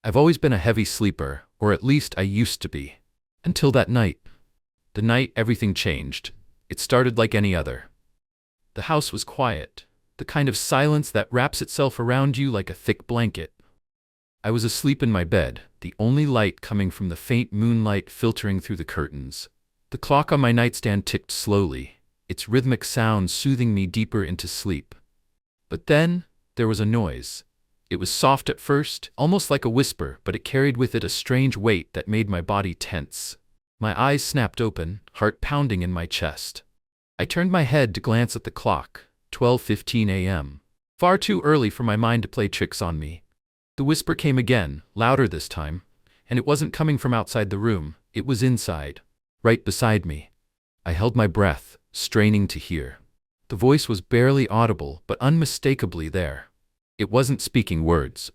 I've always been a heavy sleeper, or at least I used to be. Until that night. The night everything changed. It started like any other. The house was quiet, the kind of silence that wraps itself around you like a thick blanket. I was asleep in my bed, the only light coming from the faint moonlight filtering through the curtains. The clock on my nightstand ticked slowly, its rhythmic sound soothing me deeper into sleep. But then, there was a noise. It was soft at first, almost like a whisper, but it carried with it a strange weight that made my body tense. My eyes snapped open, heart pounding in my chest. I turned my head to glance at the clock, 12:15 a.m. Far too early for my mind to play tricks on me. The whisper came again, louder this time, and it wasn't coming from outside the room, it was inside, right beside me. I held my breath, straining to hear. The voice was barely audible, but unmistakably there. It wasn't speaking words.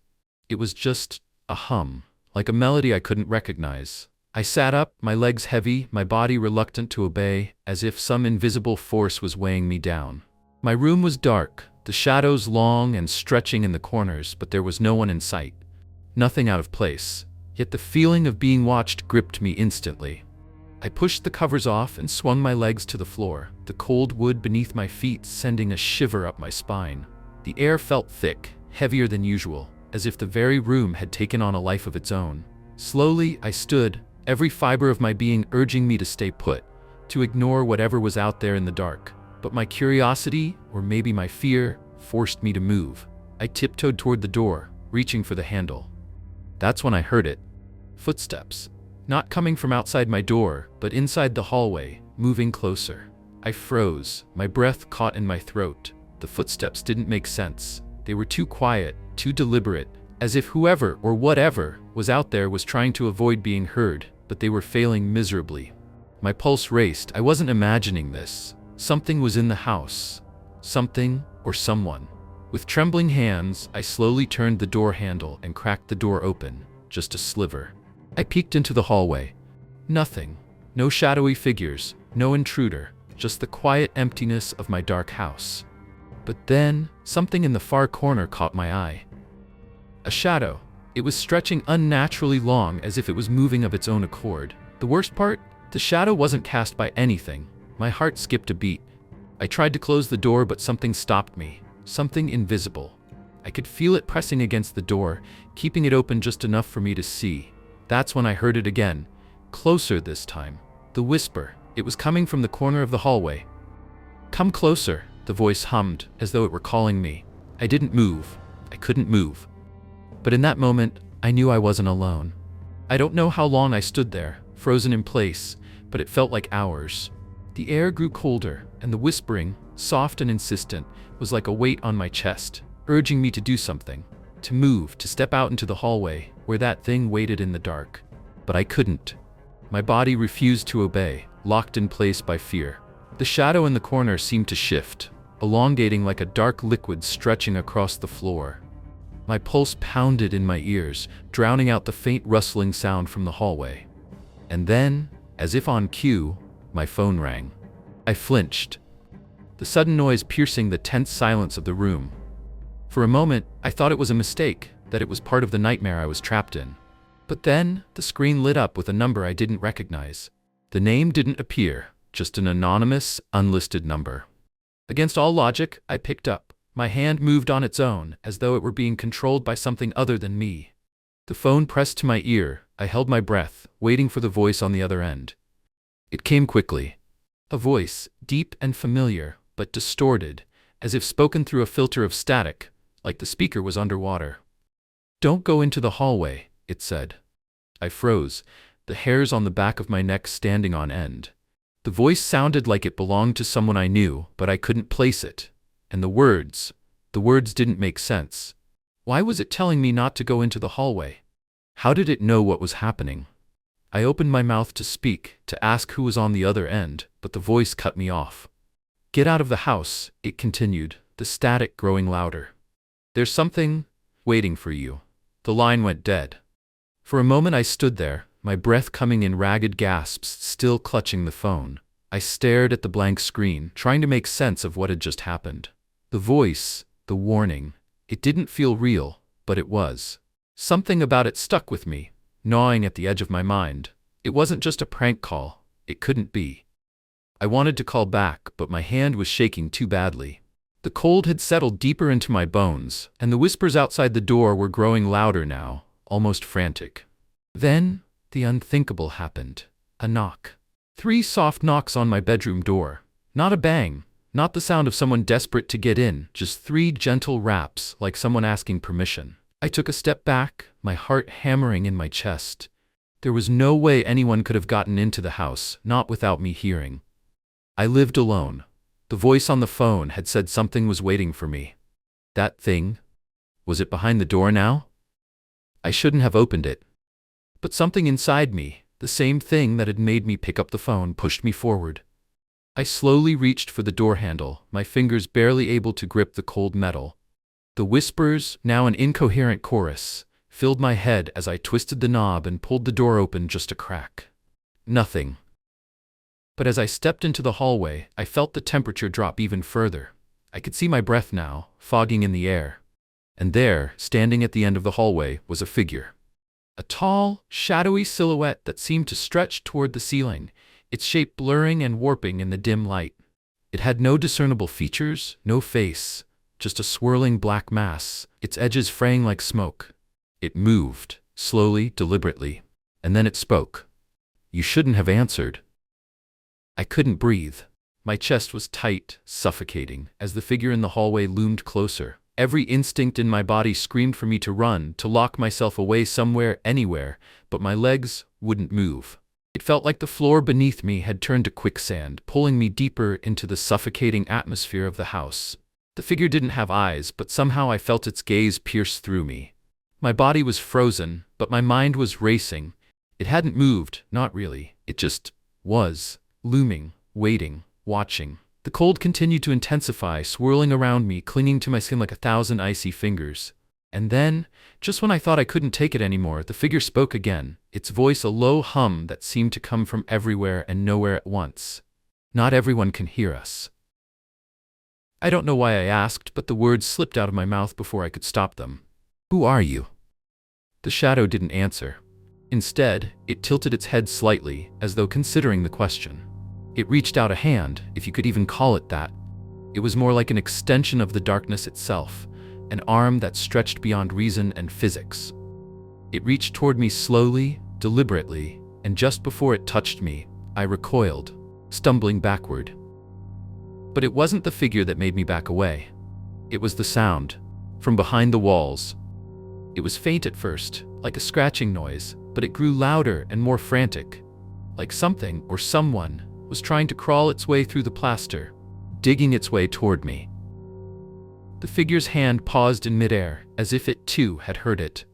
It was just a hum, like a melody I couldn't recognize. I sat up, my legs heavy, my body reluctant to obey, as if some invisible force was weighing me down. My room was dark, the shadows long and stretching in the corners, but there was no one in sight. Nothing out of place, yet the feeling of being watched gripped me instantly. I pushed the covers off and swung my legs to the floor, the cold wood beneath my feet sending a shiver up my spine. The air felt thick, heavier than usual, as if the very room had taken on a life of its own. Slowly, I stood, every fiber of my being urging me to stay put, to ignore whatever was out there in the dark. But my curiosity, or maybe my fear, forced me to move. I tiptoed toward the door, reaching for the handle. That's when I heard it. Footsteps. Not coming from outside my door, but inside the hallway, moving closer. I froze, my breath caught in my throat. The footsteps didn't make sense. They were too quiet, too deliberate, as if whoever or whatever was out there was trying to avoid being heard, but they were failing miserably. My pulse raced. I wasn't imagining this. Something was in the house. Something or someone. With trembling hands, I slowly turned the door handle and cracked the door open, just a sliver. I peeked into the hallway. Nothing. No shadowy figures, no intruder, just the quiet emptiness of my dark house. But then, something in the far corner caught my eye. A shadow. It was stretching unnaturally long, as if it was moving of its own accord. The worst part? The shadow wasn't cast by anything. My heart skipped a beat. I tried to close the door, but something stopped me. Something invisible. I could feel it pressing against the door, keeping it open just enough for me to see. That's when I heard it again. Closer this time. The whisper. It was coming from the corner of the hallway. "Come closer," the voice hummed, as though it were calling me. I didn't move. I couldn't move. But in that moment, I knew I wasn't alone. I don't know how long I stood there, frozen in place, but it felt like hours. The air grew colder, and the whispering, soft and insistent, was like a weight on my chest, urging me to do something, to move, to step out into the hallway, where that thing waited in the dark. But I couldn't. My body refused to obey, locked in place by fear. The shadow in the corner seemed to shift, elongating like a dark liquid stretching across the floor. My pulse pounded in my ears, drowning out the faint rustling sound from the hallway. And then, as if on cue, my phone rang. I flinched, the sudden noise piercing the tense silence of the room. For a moment, I thought it was a mistake, that it was part of the nightmare I was trapped in. But then, the screen lit up with a number I didn't recognize. The name didn't appear, just an anonymous, unlisted number. Against all logic, I picked up. My hand moved on its own, as though it were being controlled by something other than me. The phone pressed to my ear. I held my breath, waiting for the voice on the other end. It came quickly. A voice, deep and familiar, but distorted, as if spoken through a filter of static, like the speaker was underwater. "Don't go into the hallway," it said. I froze, the hairs on the back of my neck standing on end. The voice sounded like it belonged to someone I knew, but I couldn't place it. And the words didn't make sense. Why was it telling me not to go into the hallway? How did it know what was happening? I opened my mouth to speak, to ask who was on the other end, but the voice cut me off. "Get out of the house," it continued, the static growing louder. "There's something waiting for you." The line went dead. For a moment I stood there, my breath coming in ragged gasps, still clutching the phone. I stared at the blank screen, trying to make sense of what had just happened. The voice, the warning, it didn't feel real, but it was. Something about it stuck with me, gnawing at the edge of my mind. It wasn't just a prank call. It couldn't be. I wanted to call back, but my hand was shaking too badly. The cold had settled deeper into my bones, and the whispers outside the door were growing louder now, almost frantic. Then, the unthinkable happened. A knock. 3 soft knocks on my bedroom door. Not a bang, not the sound of someone desperate to get in, just 3 gentle raps, like someone asking permission. I took a step back, my heart hammering in my chest. There was no way anyone could have gotten into the house, not without me hearing. I lived alone. The voice on the phone had said something was waiting for me. That thing? Was it behind the door now? I shouldn't have opened it. But something inside me, the same thing that had made me pick up the phone, pushed me forward. I slowly reached for the door handle, my fingers barely able to grip the cold metal. The whispers, now an incoherent chorus, filled my head as I twisted the knob and pulled the door open just a crack. Nothing. But as I stepped into the hallway, I felt the temperature drop even further. I could see my breath now, fogging in the air. And there, standing at the end of the hallway, was a figure. A tall, shadowy silhouette that seemed to stretch toward the ceiling, its shape blurring and warping in the dim light. It had no discernible features, no face, just a swirling black mass, its edges fraying like smoke. It moved, slowly, deliberately. And then it spoke. "You shouldn't have answered." I couldn't breathe. My chest was tight, suffocating, as the figure in the hallway loomed closer. Every instinct in my body screamed for me to run, to lock myself away somewhere, anywhere, but my legs wouldn't move. It felt like the floor beneath me had turned to quicksand, pulling me deeper into the suffocating atmosphere of the house. The figure didn't have eyes, but somehow I felt its gaze pierce through me. My body was frozen, but my mind was racing. It hadn't moved, not really. It just was. Looming, waiting, watching. The cold continued to intensify, swirling around me, clinging to my skin like 1,000 icy fingers. And then, just when I thought I couldn't take it anymore, the figure spoke again, its voice a low hum that seemed to come from everywhere and nowhere at once. "Not everyone can hear us." I don't know why I asked, but the words slipped out of my mouth before I could stop them. "Who are you?" The shadow didn't answer. Instead, it tilted its head slightly, as though considering the question. It reached out a hand, if you could even call it that. It was more like an extension of the darkness itself, an arm that stretched beyond reason and physics. It reached toward me slowly, deliberately, and just before it touched me, I recoiled, stumbling backward. But it wasn't the figure that made me back away. It was the sound, from behind the walls. It was faint at first, like a scratching noise, but it grew louder and more frantic, like something or someone was trying to crawl its way through the plaster, digging its way toward me. The figure's hand paused in midair, as if it too had heard it.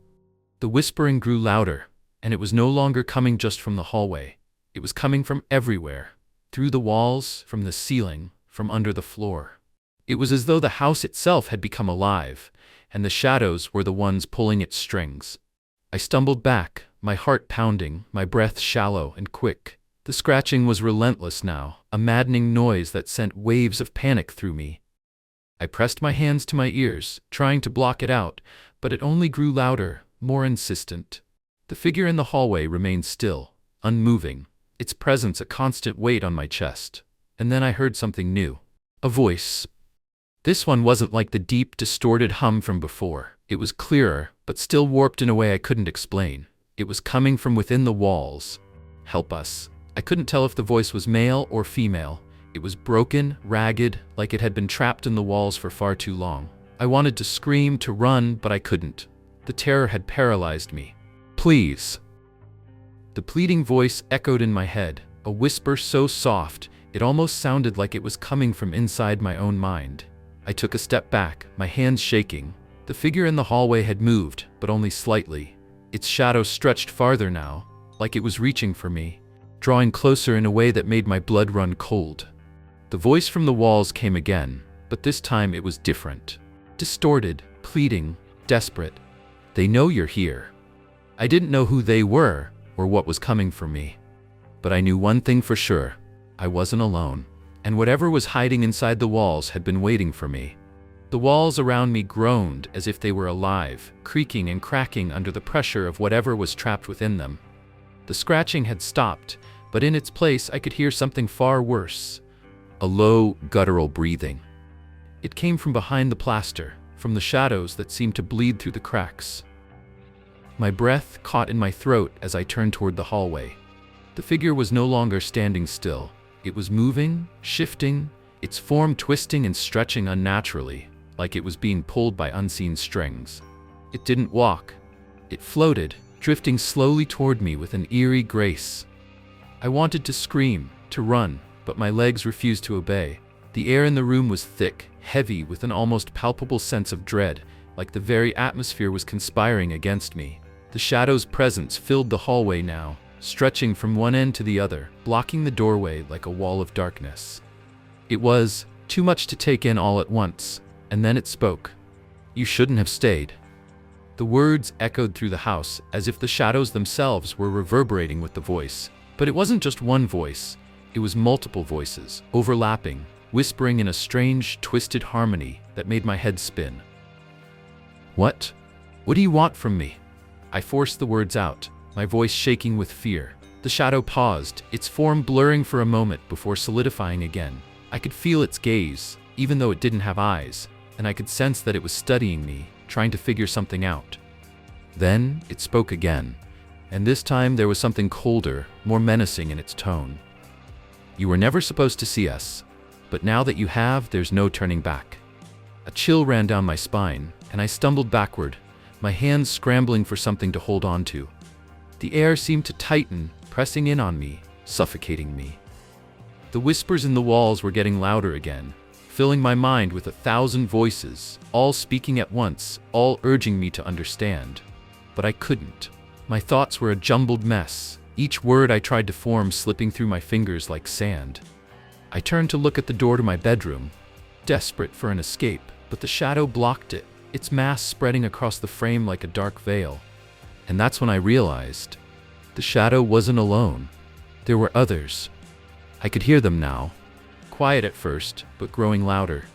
The whispering grew louder, and it was no longer coming just from the hallway. It was coming from everywhere, through the walls, from the ceiling, from under the floor. It was as though the house itself had become alive, and the shadows were the ones pulling its strings. I stumbled back, my heart pounding, my breath shallow and quick. The scratching was relentless now, a maddening noise that sent waves of panic through me. I pressed my hands to my ears, trying to block it out, but it only grew louder, more insistent. The figure in the hallway remained still, unmoving, its presence a constant weight on my chest. And then I heard something new. A voice. This one wasn't like the deep, distorted hum from before. It was clearer, but still warped in a way I couldn't explain. It was coming from within the walls. "Help us." I couldn't tell if the voice was male or female. It was broken, ragged, like it had been trapped in the walls for far too long. I wanted to scream, to run, but I couldn't. The terror had paralyzed me. "Please." The pleading voice echoed in my head, a whisper so soft, it almost sounded like it was coming from inside my own mind. I took a step back, my hands shaking. The figure in the hallway had moved, but only slightly. Its shadow stretched farther now, like it was reaching for me, drawing closer in a way that made my blood run cold. The voice from the walls came again, but this time it was different. Distorted, pleading, desperate. "They know you're here." I didn't know who they were, or what was coming for me. But I knew one thing for sure. I wasn't alone. And whatever was hiding inside the walls had been waiting for me. The walls around me groaned as if they were alive, creaking and cracking under the pressure of whatever was trapped within them. The scratching had stopped, but in its place I could hear something far worse. A low, guttural breathing. It came from behind the plaster, from the shadows that seemed to bleed through the cracks. My breath caught in my throat as I turned toward the hallway. The figure was no longer standing still. It was moving, shifting, its form twisting and stretching unnaturally, like it was being pulled by unseen strings. It didn't walk. It floated, drifting slowly toward me with an eerie grace. I wanted to scream, to run, but my legs refused to obey. The air in the room was thick, heavy, with an almost palpable sense of dread, like the very atmosphere was conspiring against me. The shadow's presence filled the hallway now, stretching from one end to the other, blocking the doorway like a wall of darkness. It was too much to take in all at once, and then it spoke. "You shouldn't have stayed." The words echoed through the house as if the shadows themselves were reverberating with the voice. But it wasn't just one voice, it was multiple voices, overlapping, whispering in a strange, twisted harmony that made my head spin. What? What do you want from me?" I forced the words out, my voice shaking with fear. The shadow paused, its form blurring for a moment before solidifying again. I could feel its gaze, even though it didn't have eyes, and I could sense that it was studying me, trying to figure something out. Then it spoke again, and this time there was something colder, more menacing in its tone. "You were never supposed to see us, but now that you have, there's no turning back." A chill ran down my spine, and I stumbled backward, my hands scrambling for something to hold on to. The air seemed to tighten, pressing in on me, suffocating me. The whispers in the walls were getting louder again, filling my mind with 1,000 voices, all speaking at once, all urging me to understand. But I couldn't. My thoughts were a jumbled mess, each word I tried to form slipping through my fingers like sand. I turned to look at the door to my bedroom, desperate for an escape, but the shadow blocked it, its mass spreading across the frame like a dark veil. And that's when I realized the shadow wasn't alone. There were others. I could hear them now, quiet at first, but growing louder.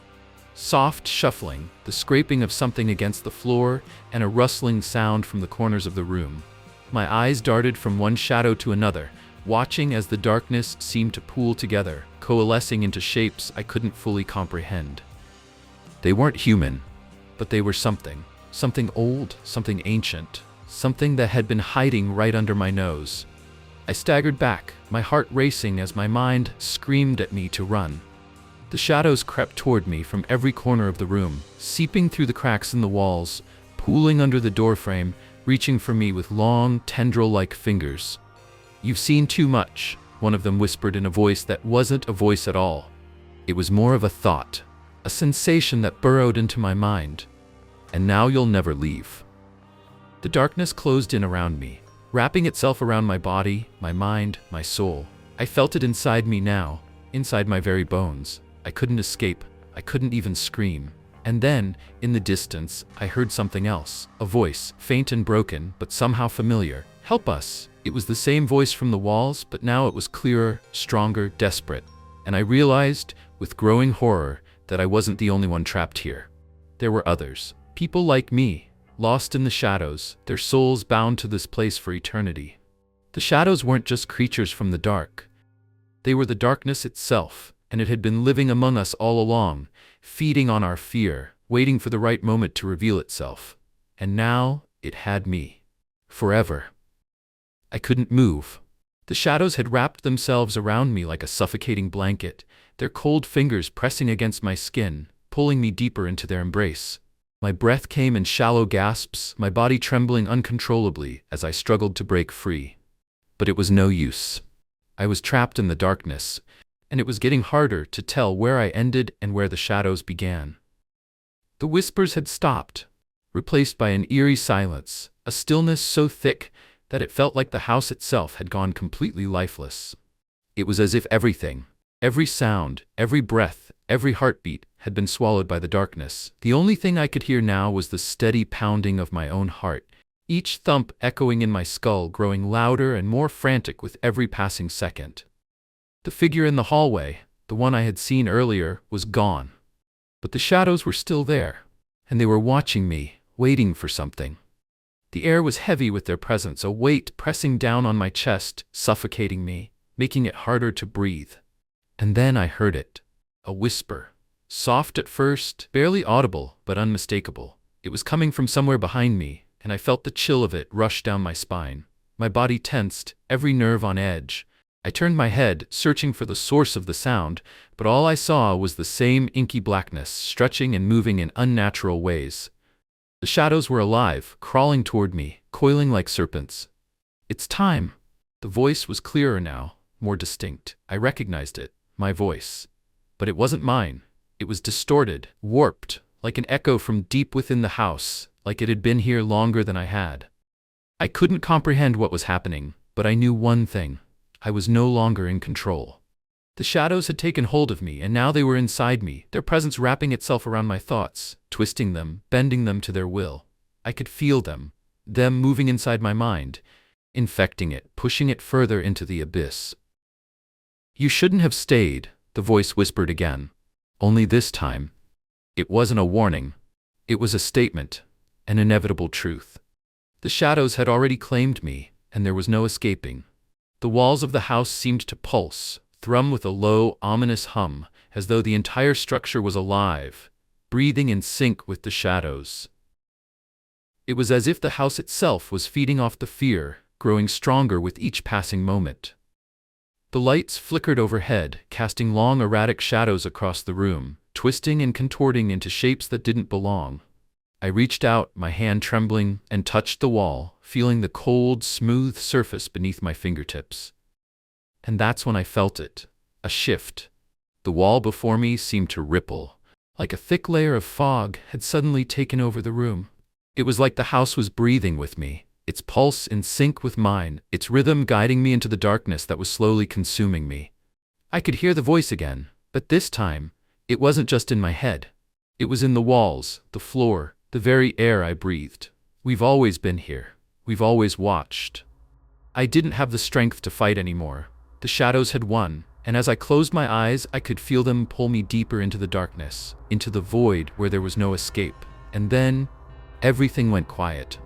Soft shuffling, the scraping of something against the floor, and a rustling sound from the corners of the room. My eyes darted from one shadow to another, watching as the darkness seemed to pool together, coalescing into shapes I couldn't fully comprehend. They weren't human, but they were something. Something old, something ancient, something that had been hiding right under my nose. I staggered back, my heart racing as my mind screamed at me to run. The shadows crept toward me from every corner of the room, seeping through the cracks in the walls, pooling under the doorframe, reaching for me with long, tendril-like fingers. "You've seen too much," one of them whispered in a voice that wasn't a voice at all. It was more of a thought, a sensation that burrowed into my mind. "And now you'll never leave." The darkness closed in around me, wrapping itself around my body, my mind, my soul. I felt it inside me now, inside my very bones. I couldn't escape. I couldn't even scream. And then, in the distance, I heard something else. A voice, faint and broken, but somehow familiar. "Help us!" It was the same voice from the walls, but now it was clearer, stronger, desperate. And I realized, with growing horror, that I wasn't the only one trapped here. There were others. People like me, lost in the shadows, their souls bound to this place for eternity. The shadows weren't just creatures from the dark. They were the darkness itself, and it had been living among us all along, feeding on our fear, waiting for the right moment to reveal itself. And now, it had me. Forever. I couldn't move. The shadows had wrapped themselves around me like a suffocating blanket, their cold fingers pressing against my skin, pulling me deeper into their embrace. My breath came in shallow gasps, my body trembling uncontrollably as I struggled to break free. But it was no use. I was trapped in the darkness, and it was getting harder to tell where I ended and where the shadows began. The whispers had stopped, replaced by an eerie silence, a stillness so thick that it felt like the house itself had gone completely lifeless. It was as if everything, every sound, every breath, every heartbeat had been swallowed by the darkness. The only thing I could hear now was the steady pounding of my own heart, each thump echoing in my skull, growing louder and more frantic with every passing second. The figure in the hallway, the one I had seen earlier, was gone. But the shadows were still there, and they were watching me, waiting for something. The air was heavy with their presence, a weight pressing down on my chest, suffocating me, making it harder to breathe. And then I heard it. A whisper. Soft at first, barely audible, but unmistakable. It was coming from somewhere behind me, and I felt the chill of it rush down my spine. My body tensed, every nerve on edge. I turned my head, searching for the source of the sound, but all I saw was the same inky blackness, stretching and moving in unnatural ways. The shadows were alive, crawling toward me, coiling like serpents. "It's time." The voice was clearer now, more distinct. I recognized it, my voice. But it wasn't mine. It was distorted, warped, like an echo from deep within the house, like it had been here longer than I had. I couldn't comprehend what was happening, but I knew one thing. I was no longer in control. The shadows had taken hold of me, and now they were inside me, their presence wrapping itself around my thoughts, twisting them, bending them to their will. I could feel them moving inside my mind, infecting it, pushing it further into the abyss. "You shouldn't have stayed," the voice whispered again. Only this time, it wasn't a warning. It was a statement, an inevitable truth. The shadows had already claimed me, and there was no escaping. The walls of the house seemed to pulse, thrum with a low, ominous hum, as though the entire structure was alive, breathing in sync with the shadows. It was as if the house itself was feeding off the fear, growing stronger with each passing moment. The lights flickered overhead, casting long, erratic shadows across the room, twisting and contorting into shapes that didn't belong. I reached out, my hand trembling, and touched the wall, feeling the cold, smooth surface beneath my fingertips. And that's when I felt it. A shift. The wall before me seemed to ripple, like a thick layer of fog had suddenly taken over the room. It was like the house was breathing with me, its pulse in sync with mine, its rhythm guiding me into the darkness that was slowly consuming me. I could hear the voice again, but this time, it wasn't just in my head. It was in the walls, the floor, the very air I breathed. "We've always been here. We've always watched." I didn't have the strength to fight anymore. The shadows had won, and as I closed my eyes, I could feel them pull me deeper into the darkness, into the void where there was no escape. And then, everything went quiet.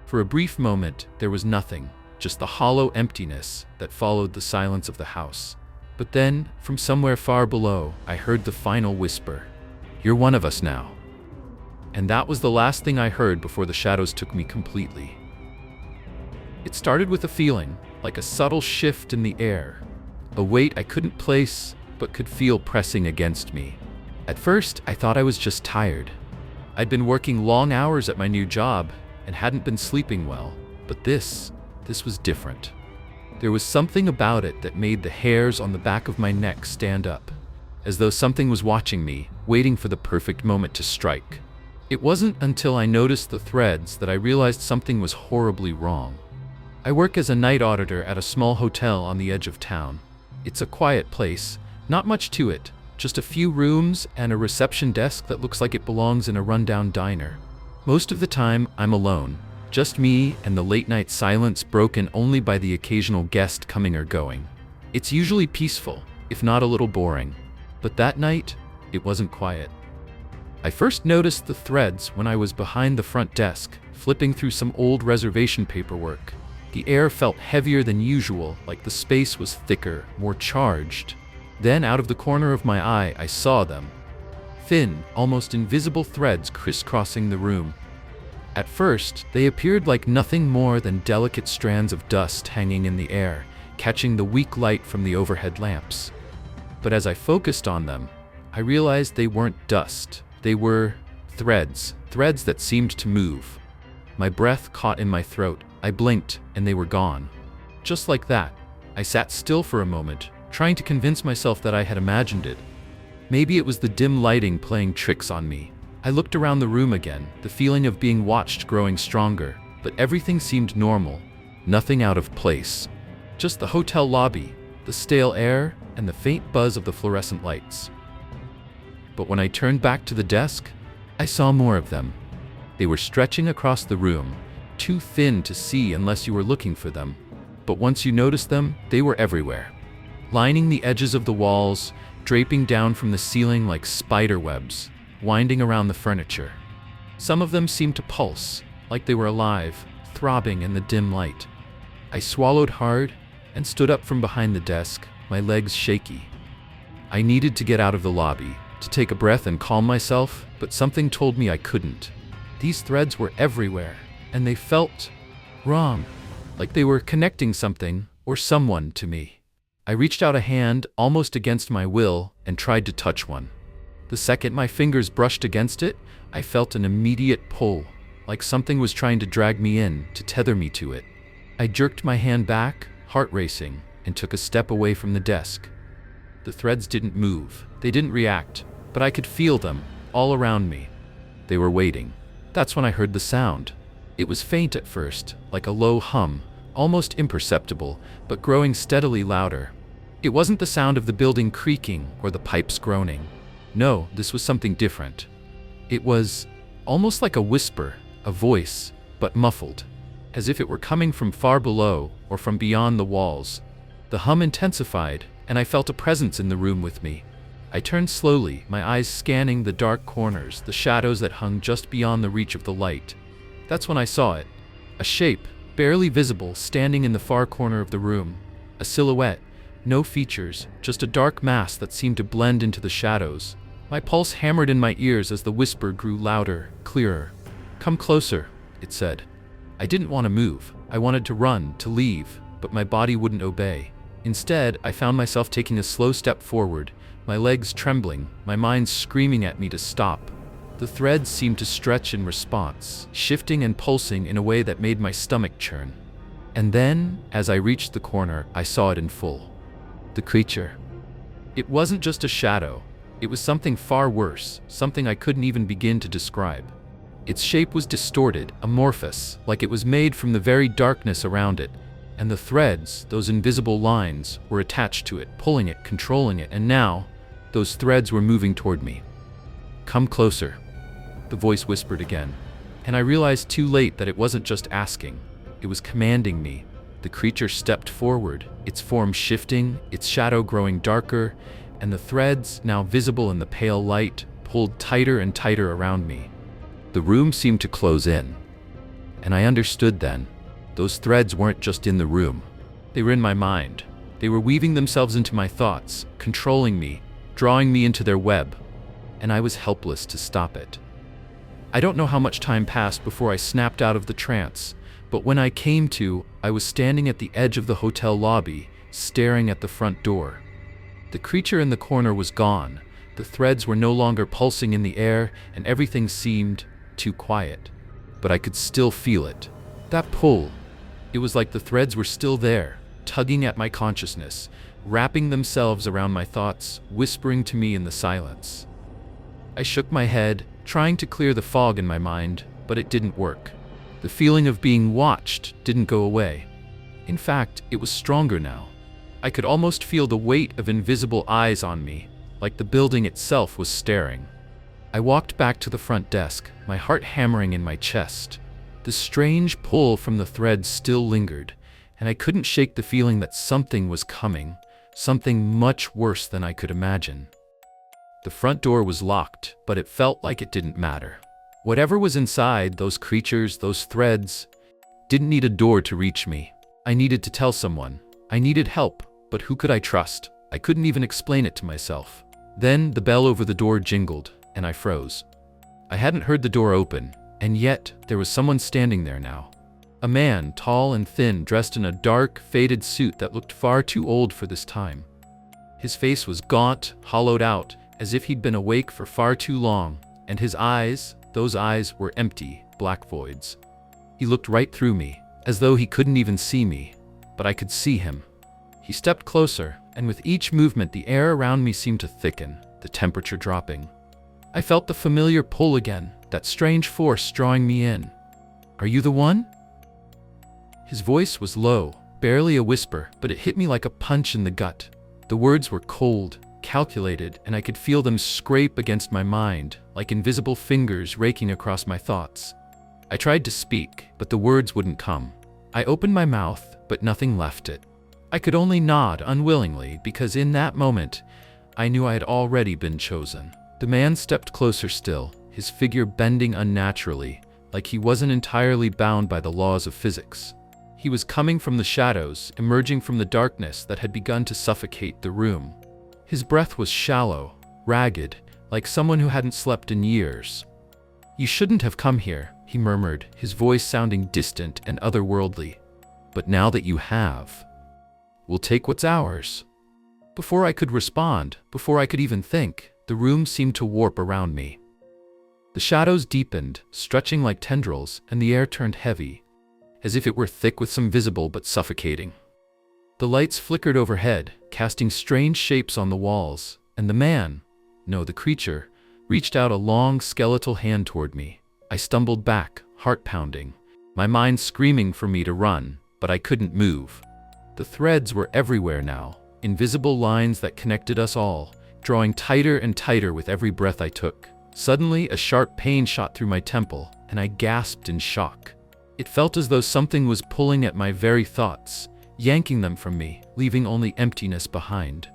For a brief moment, there was nothing, just the hollow emptiness that followed the silence of the house. But then, from somewhere far below, I heard the final whisper. "You're one of us now." And that was the last thing I heard before the shadows took me completely. It started with a feeling, like a subtle shift in the air, a weight I couldn't place but could feel pressing against me. At first, I thought I was just tired. I'd been working long hours at my new job and hadn't been sleeping well, but this was different. There was something about it that made the hairs on the back of my neck stand up, as though something was watching me, waiting for the perfect moment to strike. It wasn't until I noticed the threads that I realized something was horribly wrong. I work as a night auditor at a small hotel on the edge of town. It's a quiet place, not much to it, just a few rooms and a reception desk that looks like it belongs in a rundown diner. Most of the time, I'm alone, just me and the late-night silence broken only by the occasional guest coming or going. It's usually peaceful, if not a little boring. But that night, it wasn't quiet. I first noticed the threads when I was behind the front desk, flipping through some old reservation paperwork. The air felt heavier than usual, like the space was thicker, more charged. Then, out of the corner of my eye, I saw them. Thin, almost invisible threads crisscrossing the room. At first, they appeared like nothing more than delicate strands of dust hanging in the air, catching the weak light from the overhead lamps. But as I focused on them, I realized they weren't dust. They were threads that seemed to move. My breath caught in my throat. I blinked, and they were gone. Just like that, I sat still for a moment, trying to convince myself that I had imagined it. Maybe it was the dim lighting playing tricks on me. I looked around the room again, the feeling of being watched growing stronger, but everything seemed normal, nothing out of place. Just the hotel lobby, the stale air, and the faint buzz of the fluorescent lights. But when I turned back to the desk, I saw more of them. They were stretching across the room, too thin to see unless you were looking for them. But once you noticed them, they were everywhere. Lining the edges of the walls, draping down from the ceiling like spider webs. winding around the furniture. Some of them seemed to pulse, like they were alive, throbbing in the dim light. I swallowed hard and stood up from behind the desk, my legs shaky. I needed to get out of the lobby, to take a breath and calm myself, but something told me I couldn't. These threads were everywhere, and they felt wrong, like they were connecting something or someone to me. I reached out a hand, almost against my will, and tried to touch one. The second my fingers brushed against it, I felt an immediate pull, like something was trying to drag me in, to tether me to it. I jerked my hand back, heart racing, and took a step away from the desk. The threads didn't move, they didn't react, but I could feel them, all around me. They were waiting. That's when I heard the sound. It was faint at first, like a low hum, almost imperceptible, but growing steadily louder. It wasn't the sound of the building creaking or the pipes groaning. No, this was something different. It was almost like a whisper, a voice, but muffled, as if it were coming from far below or from beyond the walls. The hum intensified, and I felt a presence in the room with me. I turned slowly, my eyes scanning the dark corners, the shadows that hung just beyond the reach of the light. That's when I saw it. A shape, barely visible, standing in the far corner of the room. A silhouette, no features, just a dark mass that seemed to blend into the shadows. My pulse hammered in my ears as the whisper grew louder, clearer. "Come closer," it said. I didn't want to move. I wanted to run, to leave, but my body wouldn't obey. Instead, I found myself taking a slow step forward, my legs trembling, my mind screaming at me to stop. The threads seemed to stretch in response, shifting and pulsing in a way that made my stomach churn. And then, as I reached the corner, I saw it in full. The creature. It wasn't just a shadow. It was something far worse, something I couldn't even begin to describe. Its shape was distorted, amorphous, like it was made from the very darkness around it. And the threads, those invisible lines, were attached to it, pulling it, controlling it, and now, those threads were moving toward me. "Come closer," the voice whispered again. And I realized too late that it wasn't just asking, it was commanding me. The creature stepped forward, its form shifting, its shadow growing darker, and the threads, now visible in the pale light, pulled tighter and tighter around me. The room seemed to close in. And I understood then. Those threads weren't just in the room. They were in my mind. They were weaving themselves into my thoughts, controlling me, drawing me into their web. And I was helpless to stop it. I don't know how much time passed before I snapped out of the trance, but when I came to, I was standing at the edge of the hotel lobby, staring at the front door. The creature in the corner was gone. The threads were no longer pulsing in the air, and everything seemed too quiet. But I could still feel it. That pull. It was like the threads were still there, tugging at my consciousness, wrapping themselves around my thoughts, whispering to me in the silence. I shook my head, trying to clear the fog in my mind, but it didn't work. The feeling of being watched didn't go away. In fact, it was stronger now. I could almost feel the weight of invisible eyes on me, like the building itself was staring. I walked back to the front desk, my heart hammering in my chest. The strange pull from the threads still lingered, and I couldn't shake the feeling that something was coming, something much worse than I could imagine. The front door was locked, but it felt like it didn't matter. Whatever was inside, those creatures, those threads, didn't need a door to reach me. I needed to tell someone. I needed help, but who could I trust? I couldn't even explain it to myself. Then the bell over the door jingled, and I froze. I hadn't heard the door open, and yet there was someone standing there now. A man, tall and thin, dressed in a dark, faded suit that looked far too old for this time. His face was gaunt, hollowed out, as if he'd been awake for far too long, and his eyes, those eyes were empty, black voids. He looked right through me, as though he couldn't even see me, but I could see him. He stepped closer, and with each movement the air around me seemed to thicken, the temperature dropping. I felt the familiar pull again, that strange force drawing me in. "Are you the one?" His voice was low, barely a whisper, but it hit me like a punch in the gut. The words were cold, calculated, and I could feel them scrape against my mind, like invisible fingers raking across my thoughts. I tried to speak, but the words wouldn't come. I opened my mouth, but nothing left it. I could only nod unwillingly, because in that moment, I knew I had already been chosen. The man stepped closer still, his figure bending unnaturally, like he wasn't entirely bound by the laws of physics. He was coming from the shadows, emerging from the darkness that had begun to suffocate the room. His breath was shallow, ragged, like someone who hadn't slept in years. "You shouldn't have come here," he murmured, his voice sounding distant and otherworldly. "But now that you have, we'll take what's ours." Before I could respond, before I could even think, the room seemed to warp around me. The shadows deepened, stretching like tendrils, and the air turned heavy, as if it were thick with some visible but suffocating. The lights flickered overhead, casting strange shapes on the walls, and the creature, reached out a long skeletal hand toward me. I stumbled back, heart pounding, my mind screaming for me to run, but I couldn't move. The threads were everywhere now, invisible lines that connected us all, drawing tighter and tighter with every breath I took. Suddenly, a sharp pain shot through my temple, and I gasped in shock. It felt as though something was pulling at my very thoughts, yanking them from me, leaving only emptiness behind.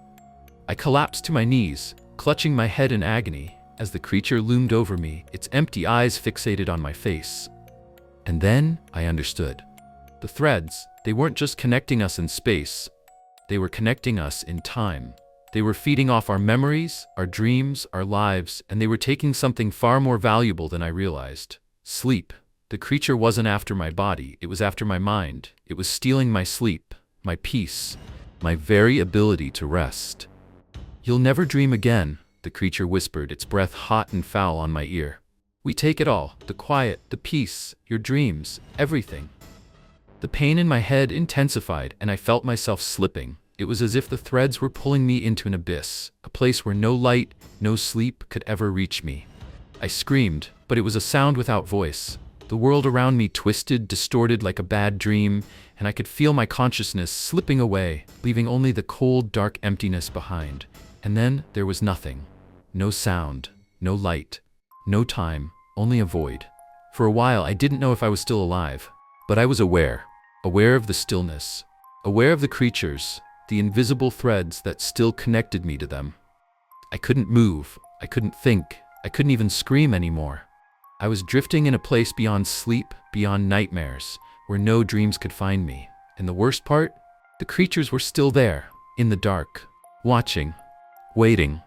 I collapsed to my knees, clutching my head in agony, as the creature loomed over me, its empty eyes fixated on my face. And then I understood. The threads, they weren't just connecting us in space, they were connecting us in time. They were feeding off our memories, our dreams, our lives, and they were taking something far more valuable than I realized. Sleep. The creature wasn't after my body, it was after my mind. It was stealing my sleep, my peace, my very ability to rest. "You'll never dream again," the creature whispered, its breath hot and foul on my ear. "We take it all, the quiet, the peace, your dreams, everything." The pain in my head intensified, and I felt myself slipping. It was as if the threads were pulling me into an abyss, a place where no light, no sleep could ever reach me. I screamed, but it was a sound without voice. The world around me twisted, distorted like a bad dream, and I could feel my consciousness slipping away, leaving only the cold, dark emptiness behind. And then there was nothing. No sound, no light, no time, only a void. For a while I didn't know if I was still alive, but I was aware of the stillness, aware of the creatures, the invisible threads that still connected me to them. I couldn't move, I couldn't think, I couldn't even scream anymore. I was drifting in a place beyond sleep, beyond nightmares, where no dreams could find me. And the worst part? The creatures were still there, in the dark, watching, waiting.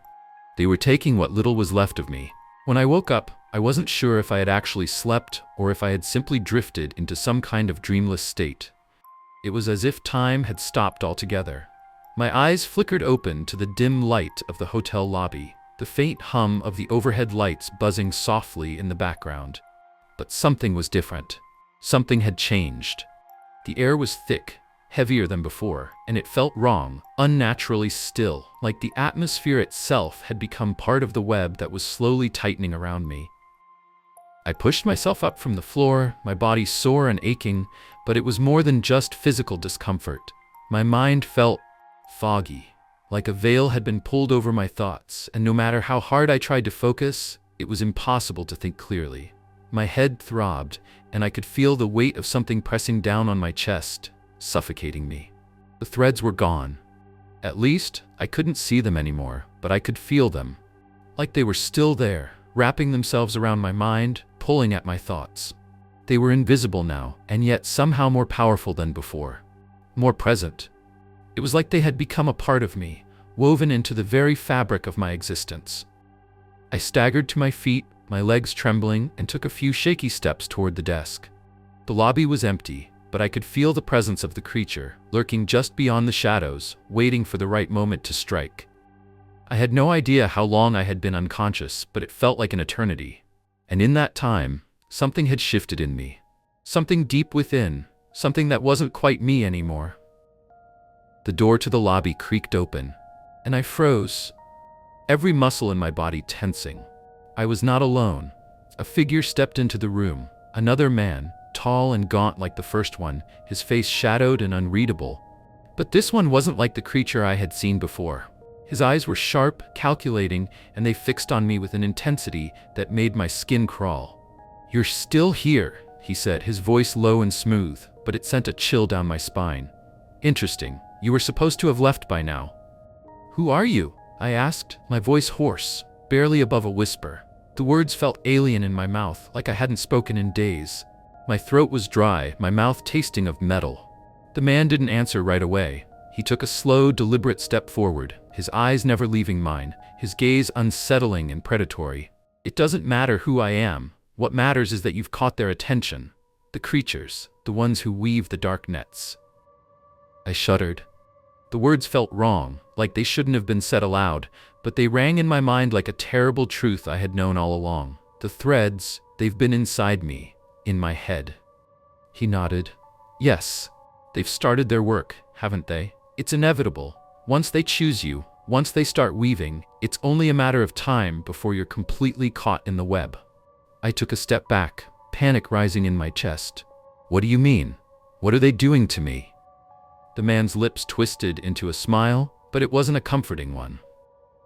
They were taking what little was left of me. When I woke up, I wasn't sure if I had actually slept or if I had simply drifted into some kind of dreamless state. It was as if time had stopped altogether. My eyes flickered open to the dim light of the hotel lobby, the faint hum of the overhead lights buzzing softly in the background. But something was different. Something had changed. The air was thick, heavier than before, and it felt wrong, unnaturally still, like the atmosphere itself had become part of the web that was slowly tightening around me. I pushed myself up from the floor, my body sore and aching, but it was more than just physical discomfort. My mind felt foggy, like a veil had been pulled over my thoughts, and no matter how hard I tried to focus, it was impossible to think clearly. My head throbbed, and I could feel the weight of something pressing down on my chest, suffocating me. The threads were gone. At least, I couldn't see them anymore, but I could feel them. Like they were still there, wrapping themselves around my mind, pulling at my thoughts. They were invisible now, and yet somehow more powerful than before. More present. It was like they had become a part of me, woven into the very fabric of my existence. I staggered to my feet, my legs trembling, and took a few shaky steps toward the desk. The lobby was empty, but I could feel the presence of the creature, lurking just beyond the shadows, waiting for the right moment to strike. I had no idea how long I had been unconscious, but it felt like an eternity. And in that time, something had shifted in me. Something deep within, something that wasn't quite me anymore. The door to the lobby creaked open, and I froze, every muscle in my body tensing. I was not alone. A figure stepped into the room, another man, tall and gaunt like the first one, his face shadowed and unreadable. But this one wasn't like the creature I had seen before. His eyes were sharp, calculating, and they fixed on me with an intensity that made my skin crawl. "You're still here," he said, his voice low and smooth, but it sent a chill down my spine. "Interesting. You were supposed to have left by now." "Who are you?" I asked, my voice hoarse. barely above a whisper. The words felt alien in my mouth, like I hadn't spoken in days. My throat was dry, my mouth tasting of metal. The man didn't answer right away. He took a slow, deliberate step forward, his eyes never leaving mine, his gaze unsettling and predatory. It doesn't matter who I am. What matters is that you've caught their attention. The creatures, the ones who weave the dark nets. I shuddered. The words felt wrong, like they shouldn't have been said aloud, but they rang in my mind like a terrible truth I had known all along. The threads, they've been inside me, in my head. He nodded. Yes, they've started their work, haven't they? It's inevitable. Once they choose you, once they start weaving, it's only a matter of time before you're completely caught in the web. I took a step back, panic rising in my chest. What do you mean? What are they doing to me? The man's lips twisted into a smile, but it wasn't a comforting one.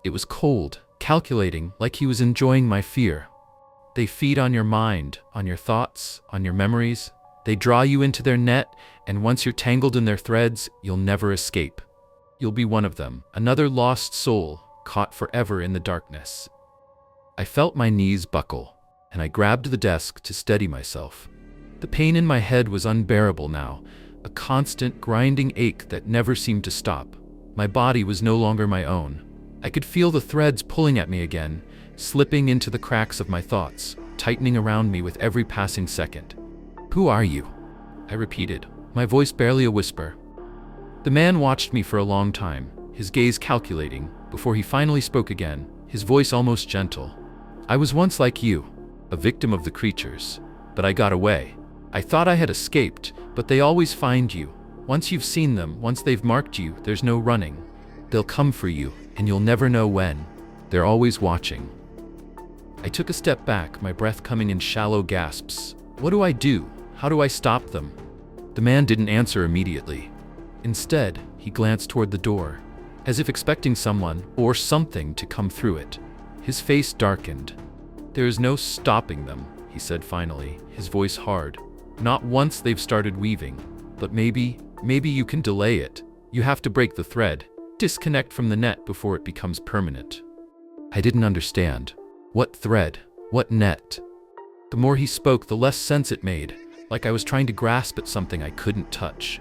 It was cold, calculating, like he was enjoying my fear. They feed on your mind, on your thoughts, on your memories. They draw you into their net, and once you're tangled in their threads, you'll never escape. You'll be one of them, another lost soul, caught forever in the darkness. I felt my knees buckle, and I grabbed the desk to steady myself. The pain in my head was unbearable now, a constant grinding ache that never seemed to stop. My body was no longer my own. I could feel the threads pulling at me again, slipping into the cracks of my thoughts, tightening around me with every passing second. Who are you? I repeated, my voice barely a whisper. The man watched me for a long time, his gaze calculating, before he finally spoke again, his voice almost gentle. I was once like you, a victim of the creatures, but I got away. I thought I had escaped, but they always find you. Once you've seen them, once they've marked you, there's no running. They'll come for you, and you'll never know when. They're always watching. I took a step back, my breath coming in shallow gasps. What do I do? How do I stop them? The man didn't answer immediately. Instead, he glanced toward the door, as if expecting someone or something to come through it. His face darkened. There is no stopping them, he said finally, his voice hard. Not once they've started weaving, but maybe you can delay it. You have to break the thread, disconnect from the net before it becomes permanent. I didn't understand. What thread? What net? The more he spoke, the less sense it made, like I was trying to grasp at something I couldn't touch.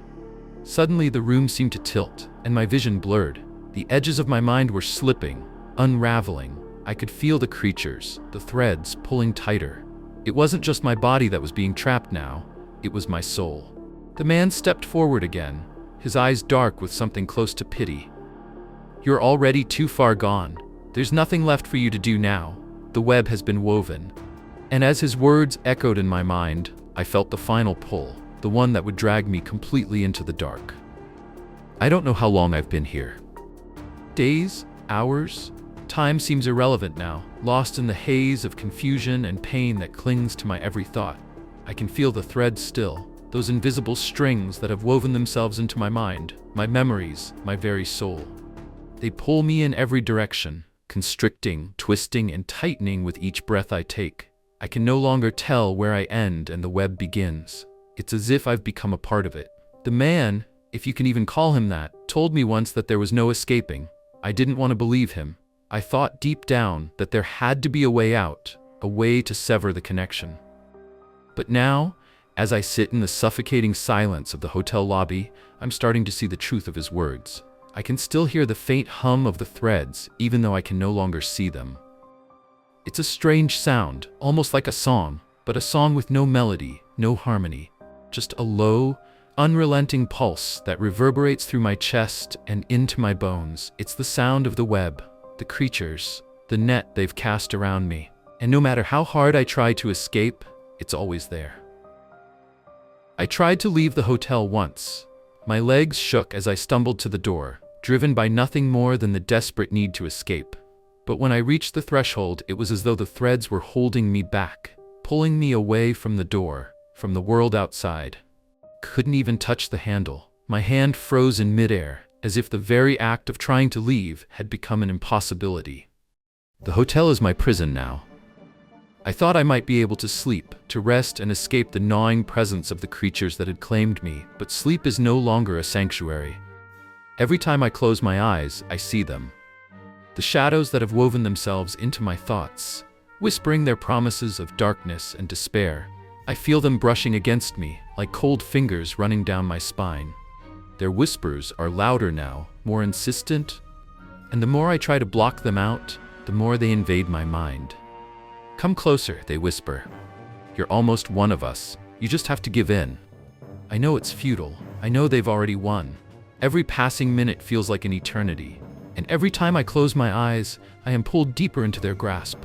Suddenly the room seemed to tilt, and my vision blurred. The edges of my mind were slipping, unraveling. I could feel the creatures, the threads, pulling tighter. It wasn't just my body that was being trapped now, it was my soul. The man stepped forward again, his eyes dark with something close to pity. You're already too far gone. There's nothing left for you to do now. The web has been woven. And as his words echoed in my mind, I felt the final pull, the one that would drag me completely into the dark. I don't know how long I've been here. Days? Hours? Time seems irrelevant now, lost in the haze of confusion and pain that clings to my every thought. I can feel the threads still, those invisible strings that have woven themselves into my mind, my memories, my very soul. They pull me in every direction, constricting, twisting, and tightening with each breath I take. I can no longer tell where I end and the web begins. It's as if I've become a part of it. The man, if you can even call him that, told me once that there was no escaping. I didn't want to believe him. I thought deep down that there had to be a way out, a way to sever the connection. But now, as I sit in the suffocating silence of the hotel lobby, I'm starting to see the truth of his words. I can still hear the faint hum of the threads, even though I can no longer see them. It's a strange sound, almost like a song, but a song with no melody, no harmony. Just a low, unrelenting pulse that reverberates through my chest and into my bones. It's the sound of the web, the creatures, the net they've cast around me. And no matter how hard I try to escape, it's always there. I tried to leave the hotel once. My legs shook as I stumbled to the door, driven by nothing more than the desperate need to escape. But when I reached the threshold, it was as though the threads were holding me back, pulling me away from the door, from the world outside. Couldn't even touch the handle. My hand froze in midair, as if the very act of trying to leave had become an impossibility. The hotel is my prison now. I thought I might be able to sleep, to rest and escape the gnawing presence of the creatures that had claimed me, but sleep is no longer a sanctuary. Every time I close my eyes, I see them. the shadows that have woven themselves into my thoughts, whispering their promises of darkness and despair. I feel them brushing against me like cold fingers running down my spine. Their whispers are louder now, more insistent, and the more I try to block them out, the more they invade my mind. Come closer, they whisper. You're almost one of us. You just have to give in. I know it's futile. I know they've already won. Every passing minute feels like an eternity, and every time I close my eyes, I am pulled deeper into their grasp.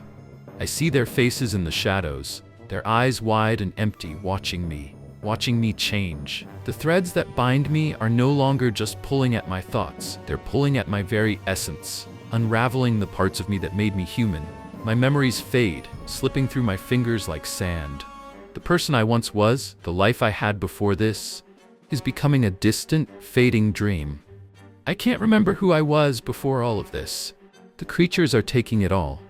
I see their faces in the shadows, their eyes wide and empty, watching me change. The threads that bind me are no longer just pulling at my thoughts, they're pulling at my very essence, unraveling the parts of me that made me human. My memories fade, slipping through my fingers like sand. The person I once was, the life I had before this, is becoming a distant, fading dream. I can't remember who I was before all of this. The creatures are taking it all.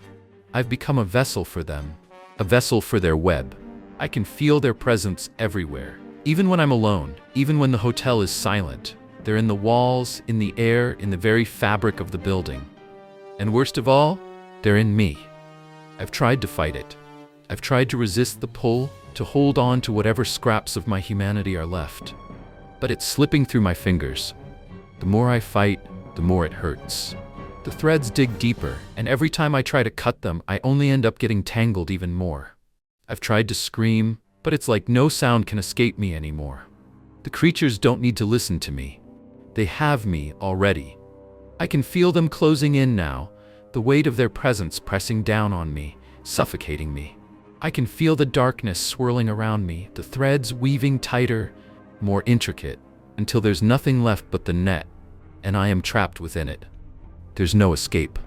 I've become a vessel for them, a vessel for their web. I can feel their presence everywhere. Even when I'm alone, even when the hotel is silent, they're in the walls, in the air, in the very fabric of the building. And worst of all, they're in me. I've tried to fight it. I've tried to resist the pull, to hold on to whatever scraps of my humanity are left. But it's slipping through my fingers. The more I fight, the more it hurts. The threads dig deeper, and every time I try to cut them, I only end up getting tangled even more. I've tried to scream, but it's like no sound can escape me anymore. The creatures don't need to listen to me. They have me already. I can feel them closing in now, the weight of their presence pressing down on me, suffocating me. I can feel the darkness swirling around me, the threads weaving tighter, more intricate, until there's nothing left but the net, and I am trapped within it. There's no escape.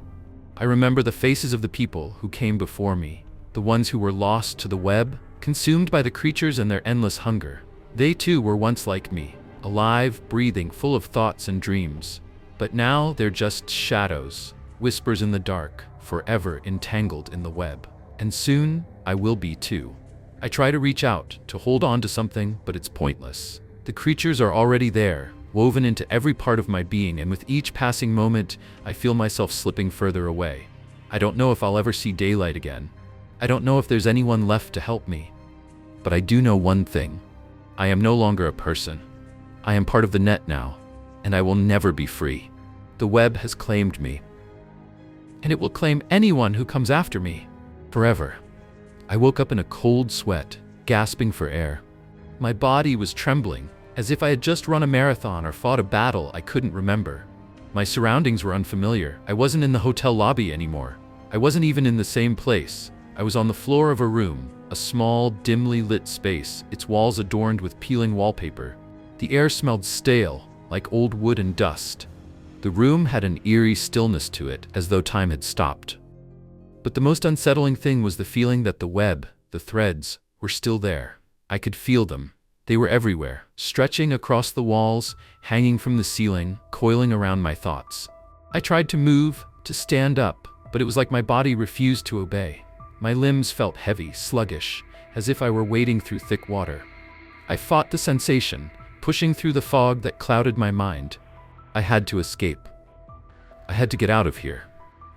I remember the faces of the people who came before me, the ones who were lost to the web, consumed by the creatures and their endless hunger. They too were once like me, alive, breathing, full of thoughts and dreams. But now they're just shadows, whispers in the dark, forever entangled in the web. And soon, I will be too. I try to reach out, to hold on to something, but it's pointless. The creatures are already there, woven into every part of my being, and with each passing moment, I feel myself slipping further away. I don't know if I'll ever see daylight again. I don't know if there's anyone left to help me. But I do know one thing. I am no longer a person. I am part of the net now, and I will never be free. The web has claimed me, and it will claim anyone who comes after me, forever. I woke up in a cold sweat, gasping for air. My body was trembling, as if I had just run a marathon or fought a battle I couldn't remember. My surroundings were unfamiliar. I wasn't in the hotel lobby anymore. I wasn't even in the same place. I was on the floor of a room, a small, dimly lit space, its walls adorned with peeling wallpaper. The air smelled stale, like old wood and dust. The room had an eerie stillness to it, as though time had stopped. But the most unsettling thing was the feeling that the web, the threads, were still there. I could feel them. They were everywhere, stretching across the walls, hanging from the ceiling, coiling around my thoughts. I tried to move, to stand up, but it was like my body refused to obey. My limbs felt heavy, sluggish, as if I were wading through thick water. I fought the sensation, pushing through the fog that clouded my mind. I had to escape. I had to get out of here.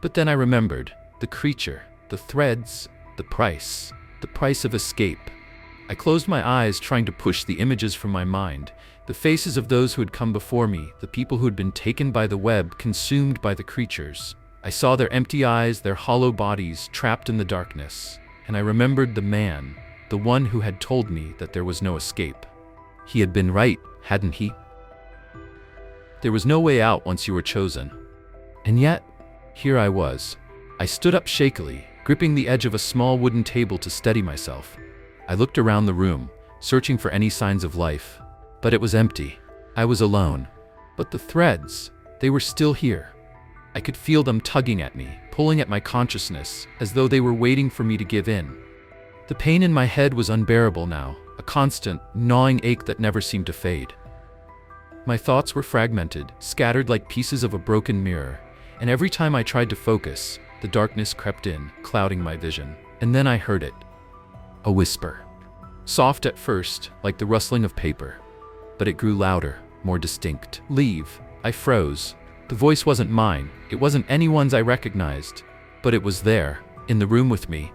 But then I remembered the creature, the threads, the price of escape. I closed my eyes, trying to push the images from my mind, the faces of those who had come before me, the people who had been taken by the web, consumed by the creatures. I saw their empty eyes, their hollow bodies, trapped in the darkness. And I remembered the man, the one who had told me that there was no escape. He had been right, hadn't he? There was no way out once you were chosen. And yet, here I was. I stood up shakily, gripping the edge of a small wooden table to steady myself. I looked around the room, searching for any signs of life. But it was empty. I was alone. But the threads, they were still here. I could feel them tugging at me, pulling at my consciousness, as though they were waiting for me to give in. The pain in my head was unbearable now, a constant, gnawing ache that never seemed to fade. My thoughts were fragmented, scattered like pieces of a broken mirror, and every time I tried to focus, the darkness crept in, clouding my vision. And then I heard it. A whisper. Soft at first, like the rustling of paper. But it grew louder, more distinct. Leave. I froze. The voice wasn't mine, it wasn't anyone's I recognized, but it was there, in the room with me.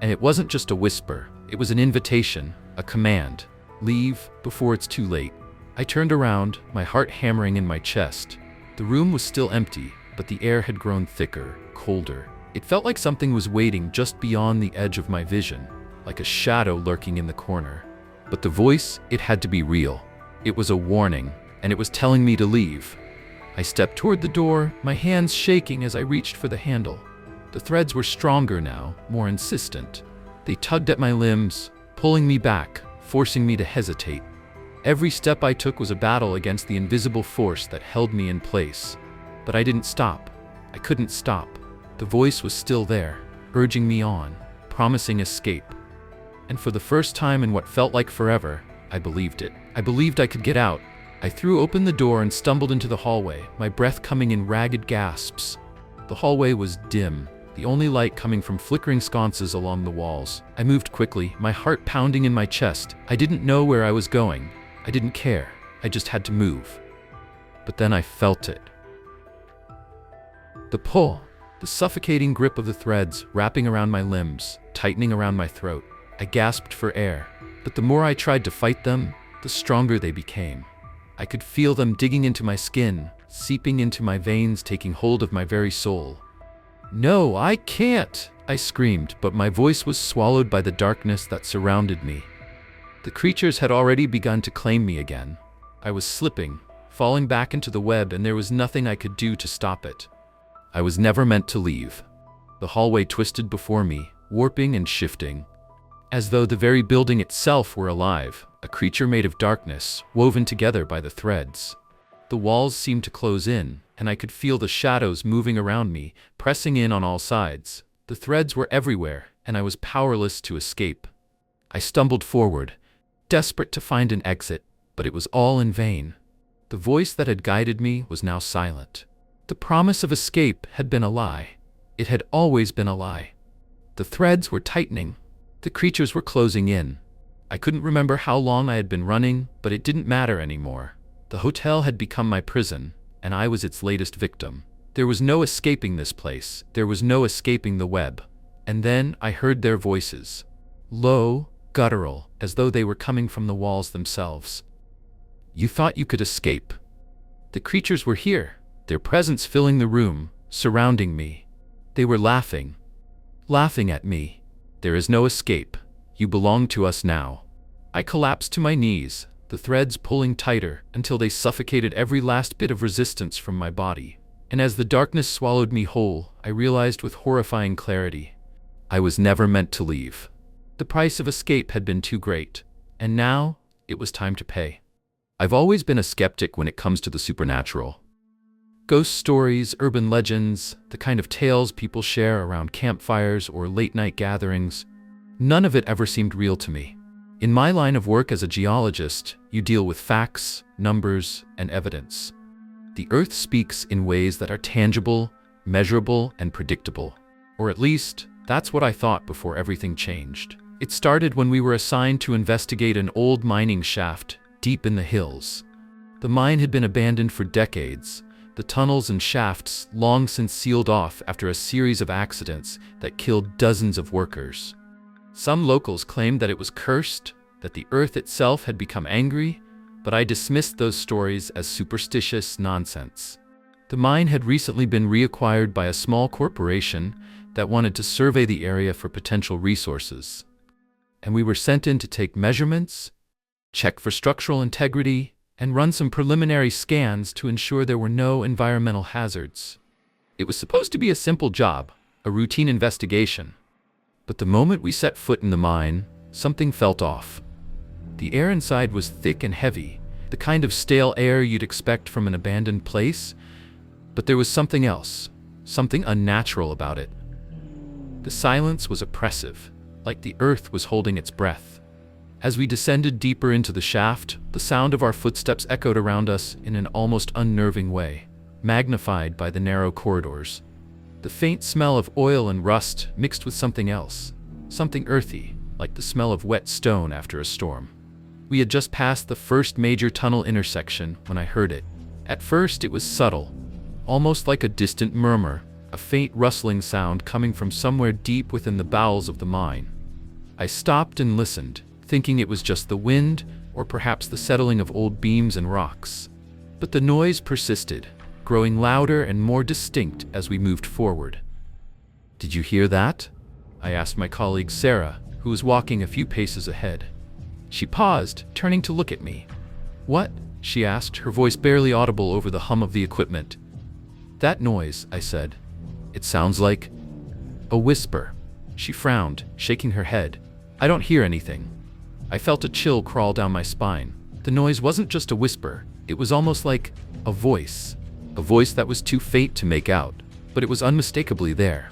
And it wasn't just a whisper, it was an invitation, a command. Leave before it's too late. I turned around, my heart hammering in my chest. The room was still empty, but the air had grown thicker, colder. It felt like something was waiting just beyond the edge of my vision, like a shadow lurking in the corner. But the voice, it had to be real. It was a warning, and it was telling me to leave. I stepped toward the door, my hands shaking as I reached for the handle. The threads were stronger now, more insistent. They tugged at my limbs, pulling me back, forcing me to hesitate. Every step I took was a battle against the invisible force that held me in place. But I didn't stop. I couldn't stop. The voice was still there, urging me on, promising escape. And for the first time in what felt like forever, I believed it. I believed I could get out. I threw open the door and stumbled into the hallway, my breath coming in ragged gasps. The hallway was dim, the only light coming from flickering sconces along the walls. I moved quickly, my heart pounding in my chest. I didn't know where I was going. I didn't care. I just had to move. But then I felt it. The pull, the suffocating grip of the threads wrapping around my limbs, tightening around my throat. I gasped for air, but the more I tried to fight them, the stronger they became. I could feel them digging into my skin, seeping into my veins, taking hold of my very soul. "No, I can't!" I screamed, but my voice was swallowed by the darkness that surrounded me. The creatures had already begun to claim me again. I was slipping, falling back into the web, and there was nothing I could do to stop it. I was never meant to leave. The hallway twisted before me, warping and shifting, as though the very building itself were alive, a creature made of darkness, woven together by the threads. The walls seemed to close in, and I could feel the shadows moving around me, pressing in on all sides. The threads were everywhere, and I was powerless to escape. I stumbled forward, desperate to find an exit, but it was all in vain. The voice that had guided me was now silent. The promise of escape had been a lie. It had always been a lie. The threads were tightening. The creatures were closing in. I couldn't remember how long I had been running, but it didn't matter anymore. The hotel had become my prison, and I was its latest victim. There was no escaping this place. There was no escaping the web. And then I heard their voices. Low, guttural, as though they were coming from the walls themselves. "You thought you could escape." The creatures were here, their presence filling the room, surrounding me. They were laughing. Laughing at me. "There is no escape. You belong to us now." I collapsed to my knees, the threads pulling tighter until they suffocated every last bit of resistance from my body. And as the darkness swallowed me whole, I realized with horrifying clarity, I was never meant to leave. The price of escape had been too great, and now it was time to pay. I've always been a skeptic when it comes to the supernatural. Ghost stories, urban legends, the kind of tales people share around campfires or late-night gatherings, none of it ever seemed real to me. In my line of work as a geologist, you deal with facts, numbers, and evidence. The Earth speaks in ways that are tangible, measurable, and predictable. Or at least, that's what I thought before everything changed. It started when we were assigned to investigate an old mining shaft deep in the hills. The mine had been abandoned for decades, the tunnels and shafts long since sealed off after a series of accidents that killed dozens of workers. Some locals claimed that it was cursed, that the earth itself had become angry, but I dismissed those stories as superstitious nonsense. The mine had recently been reacquired by a small corporation that wanted to survey the area for potential resources. And we were sent in to take measurements, check for structural integrity, and run some preliminary scans to ensure there were no environmental hazards. It was supposed to be a simple job, a routine investigation. But the moment we set foot in the mine, something felt off. The air inside was thick and heavy, the kind of stale air you'd expect from an abandoned place, but there was something else, something unnatural about it. The silence was oppressive, like the earth was holding its breath. As we descended deeper into the shaft, the sound of our footsteps echoed around us in an almost unnerving way, magnified by the narrow corridors. The faint smell of oil and rust mixed with something else, something earthy, like the smell of wet stone after a storm. We had just passed the first major tunnel intersection when I heard it. At first it was subtle, almost like a distant murmur, a faint rustling sound coming from somewhere deep within the bowels of the mine. I stopped and listened, thinking it was just the wind or perhaps the settling of old beams and rocks. But the noise persisted, growing louder and more distinct as we moved forward. "Did you hear that?" I asked my colleague Sarah, who was walking a few paces ahead. She paused, turning to look at me. "What?" she asked, her voice barely audible over the hum of the equipment. "That noise," I said. "It sounds like a whisper." She frowned, shaking her head. "I don't hear anything." I felt a chill crawl down my spine. The noise wasn't just a whisper, it was almost like a voice that was too faint to make out, but it was unmistakably there.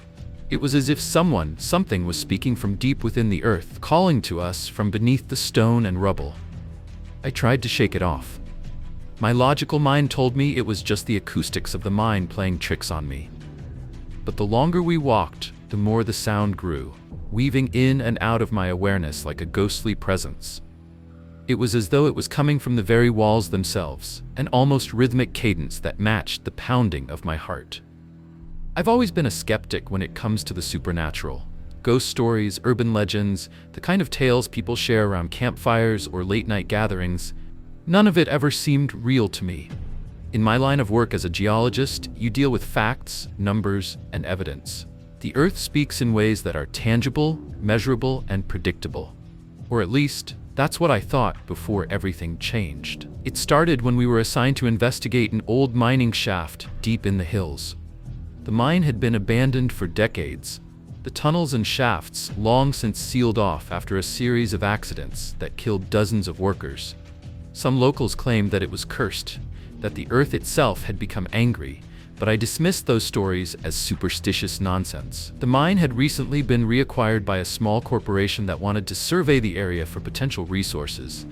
It was as if something was speaking from deep within the earth, calling to us from beneath the stone and rubble. I tried to shake it off. My logical mind told me it was just the acoustics of the mine playing tricks on me. But the longer we walked, the more the sound grew, weaving in and out of my awareness like a ghostly presence. It was as though it was coming from the very walls themselves, an almost rhythmic cadence that matched the pounding of my heart. I've always been a skeptic when it comes to the supernatural. Ghost stories, urban legends, the kind of tales people share around campfires or late-night gatherings, none of it ever seemed real to me. In my line of work as a geologist, you deal with facts, numbers, and evidence. The Earth speaks in ways that are tangible, measurable, and predictable. Or at least, that's what I thought before everything changed. It started when we were assigned to investigate an old mining shaft deep in the hills. The mine had been abandoned for decades, the tunnels and shafts long since sealed off after a series of accidents that killed dozens of workers. Some locals claimed that it was cursed, that the earth itself had become angry, but I dismissed those stories as superstitious nonsense. The mine had recently been reacquired by a small corporation that wanted to survey the area for potential resources,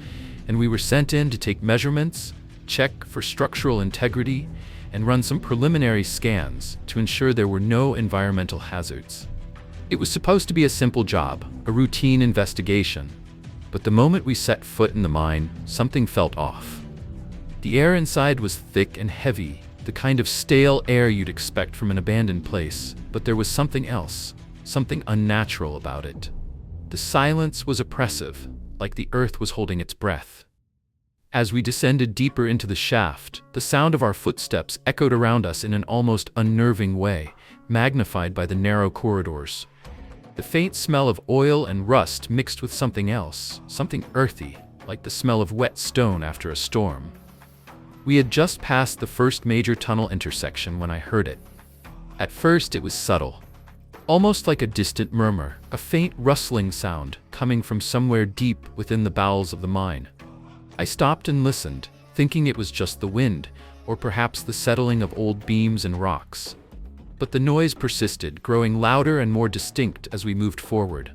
and we were sent in to take measurements, check for structural integrity, and run some preliminary scans to ensure there were no environmental hazards. It was supposed to be a simple job, a routine investigation, but the moment we set foot in the mine, something felt off. The air inside was thick and heavy, the kind of stale air you'd expect from an abandoned place, but there was something else, something unnatural about it. The silence was oppressive, like the earth was holding its breath. As we descended deeper into the shaft, the sound of our footsteps echoed around us in an almost unnerving way, magnified by the narrow corridors. The faint smell of oil and rust mixed with something else, something earthy, like the smell of wet stone after a storm. We had just passed the first major tunnel intersection when I heard it. At first it was subtle, almost like a distant murmur, a faint rustling sound coming from somewhere deep within the bowels of the mine. I stopped and listened, thinking it was just the wind, or perhaps the settling of old beams and rocks. But the noise persisted, growing louder and more distinct as we moved forward.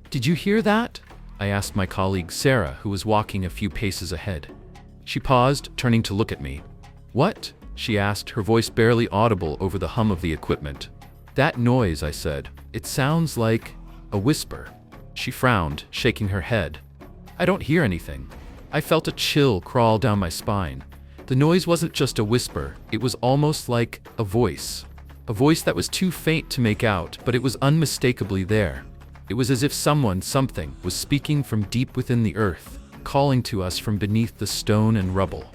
"Did you hear that?" I asked my colleague Sarah, who was walking a few paces ahead. She paused, turning to look at me. "What?" she asked, her voice barely audible over the hum of the equipment. "That noise," I said. "It sounds like a whisper." She frowned, shaking her head. "I don't hear anything." I felt a chill crawl down my spine. The noise wasn't just a whisper, it was almost like a voice that was too faint to make out, but it was unmistakably there. It was as if something was speaking from deep within the earth, calling to us from beneath the stone and rubble.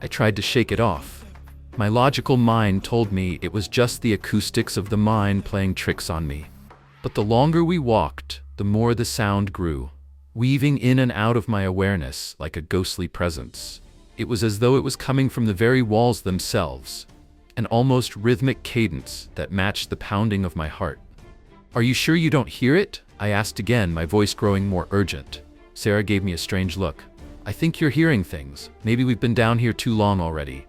I tried to shake it off. My logical mind told me it was just the acoustics of the mine playing tricks on me. But the longer we walked, the more the sound grew, weaving in and out of my awareness like a ghostly presence. It was as though it was coming from the very walls themselves, an almost rhythmic cadence that matched the pounding of my heart. "Are you sure you don't hear it?" I asked again, my voice growing more urgent. Sarah gave me a strange look. "I think you're hearing things. Maybe we've been down here too long already."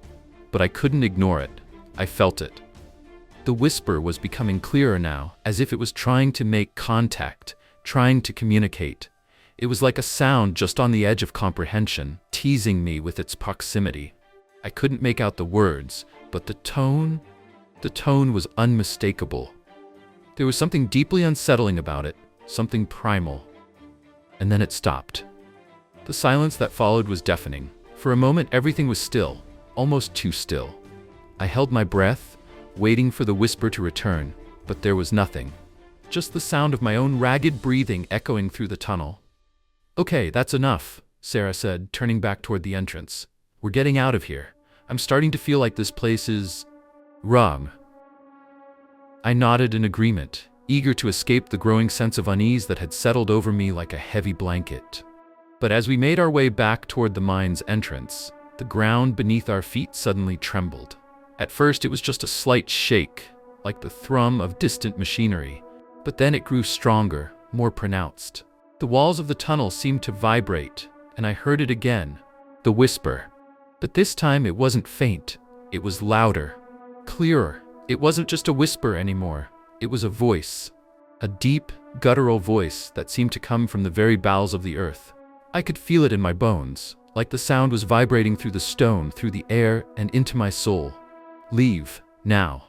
But I couldn't ignore it. I felt it. The whisper was becoming clearer now, as if it was trying to make contact, trying to communicate. It was like a sound just on the edge of comprehension, teasing me with its proximity. I couldn't make out the words, but the tone was unmistakable. There was something deeply unsettling about it, something primal. And then it stopped. The silence that followed was deafening. For a moment everything was still, almost too still. I held my breath, waiting for the whisper to return, but there was nothing. Just the sound of my own ragged breathing echoing through the tunnel. "Okay, that's enough," Sarah said, turning back toward the entrance. "We're getting out of here. I'm starting to feel like this place is wrong." I nodded in agreement, eager to escape the growing sense of unease that had settled over me like a heavy blanket. But as we made our way back toward the mine's entrance, the ground beneath our feet suddenly trembled. At first it was just a slight shake, like the thrum of distant machinery, but then it grew stronger, more pronounced. The walls of the tunnel seemed to vibrate, and I heard it again, the whisper. But this time it wasn't faint, it was louder, clearer. It wasn't just a whisper anymore, it was a voice. A deep, guttural voice that seemed to come from the very bowels of the earth. I could feel it in my bones, like the sound was vibrating through the stone, through the air, and into my soul. "Leave, now."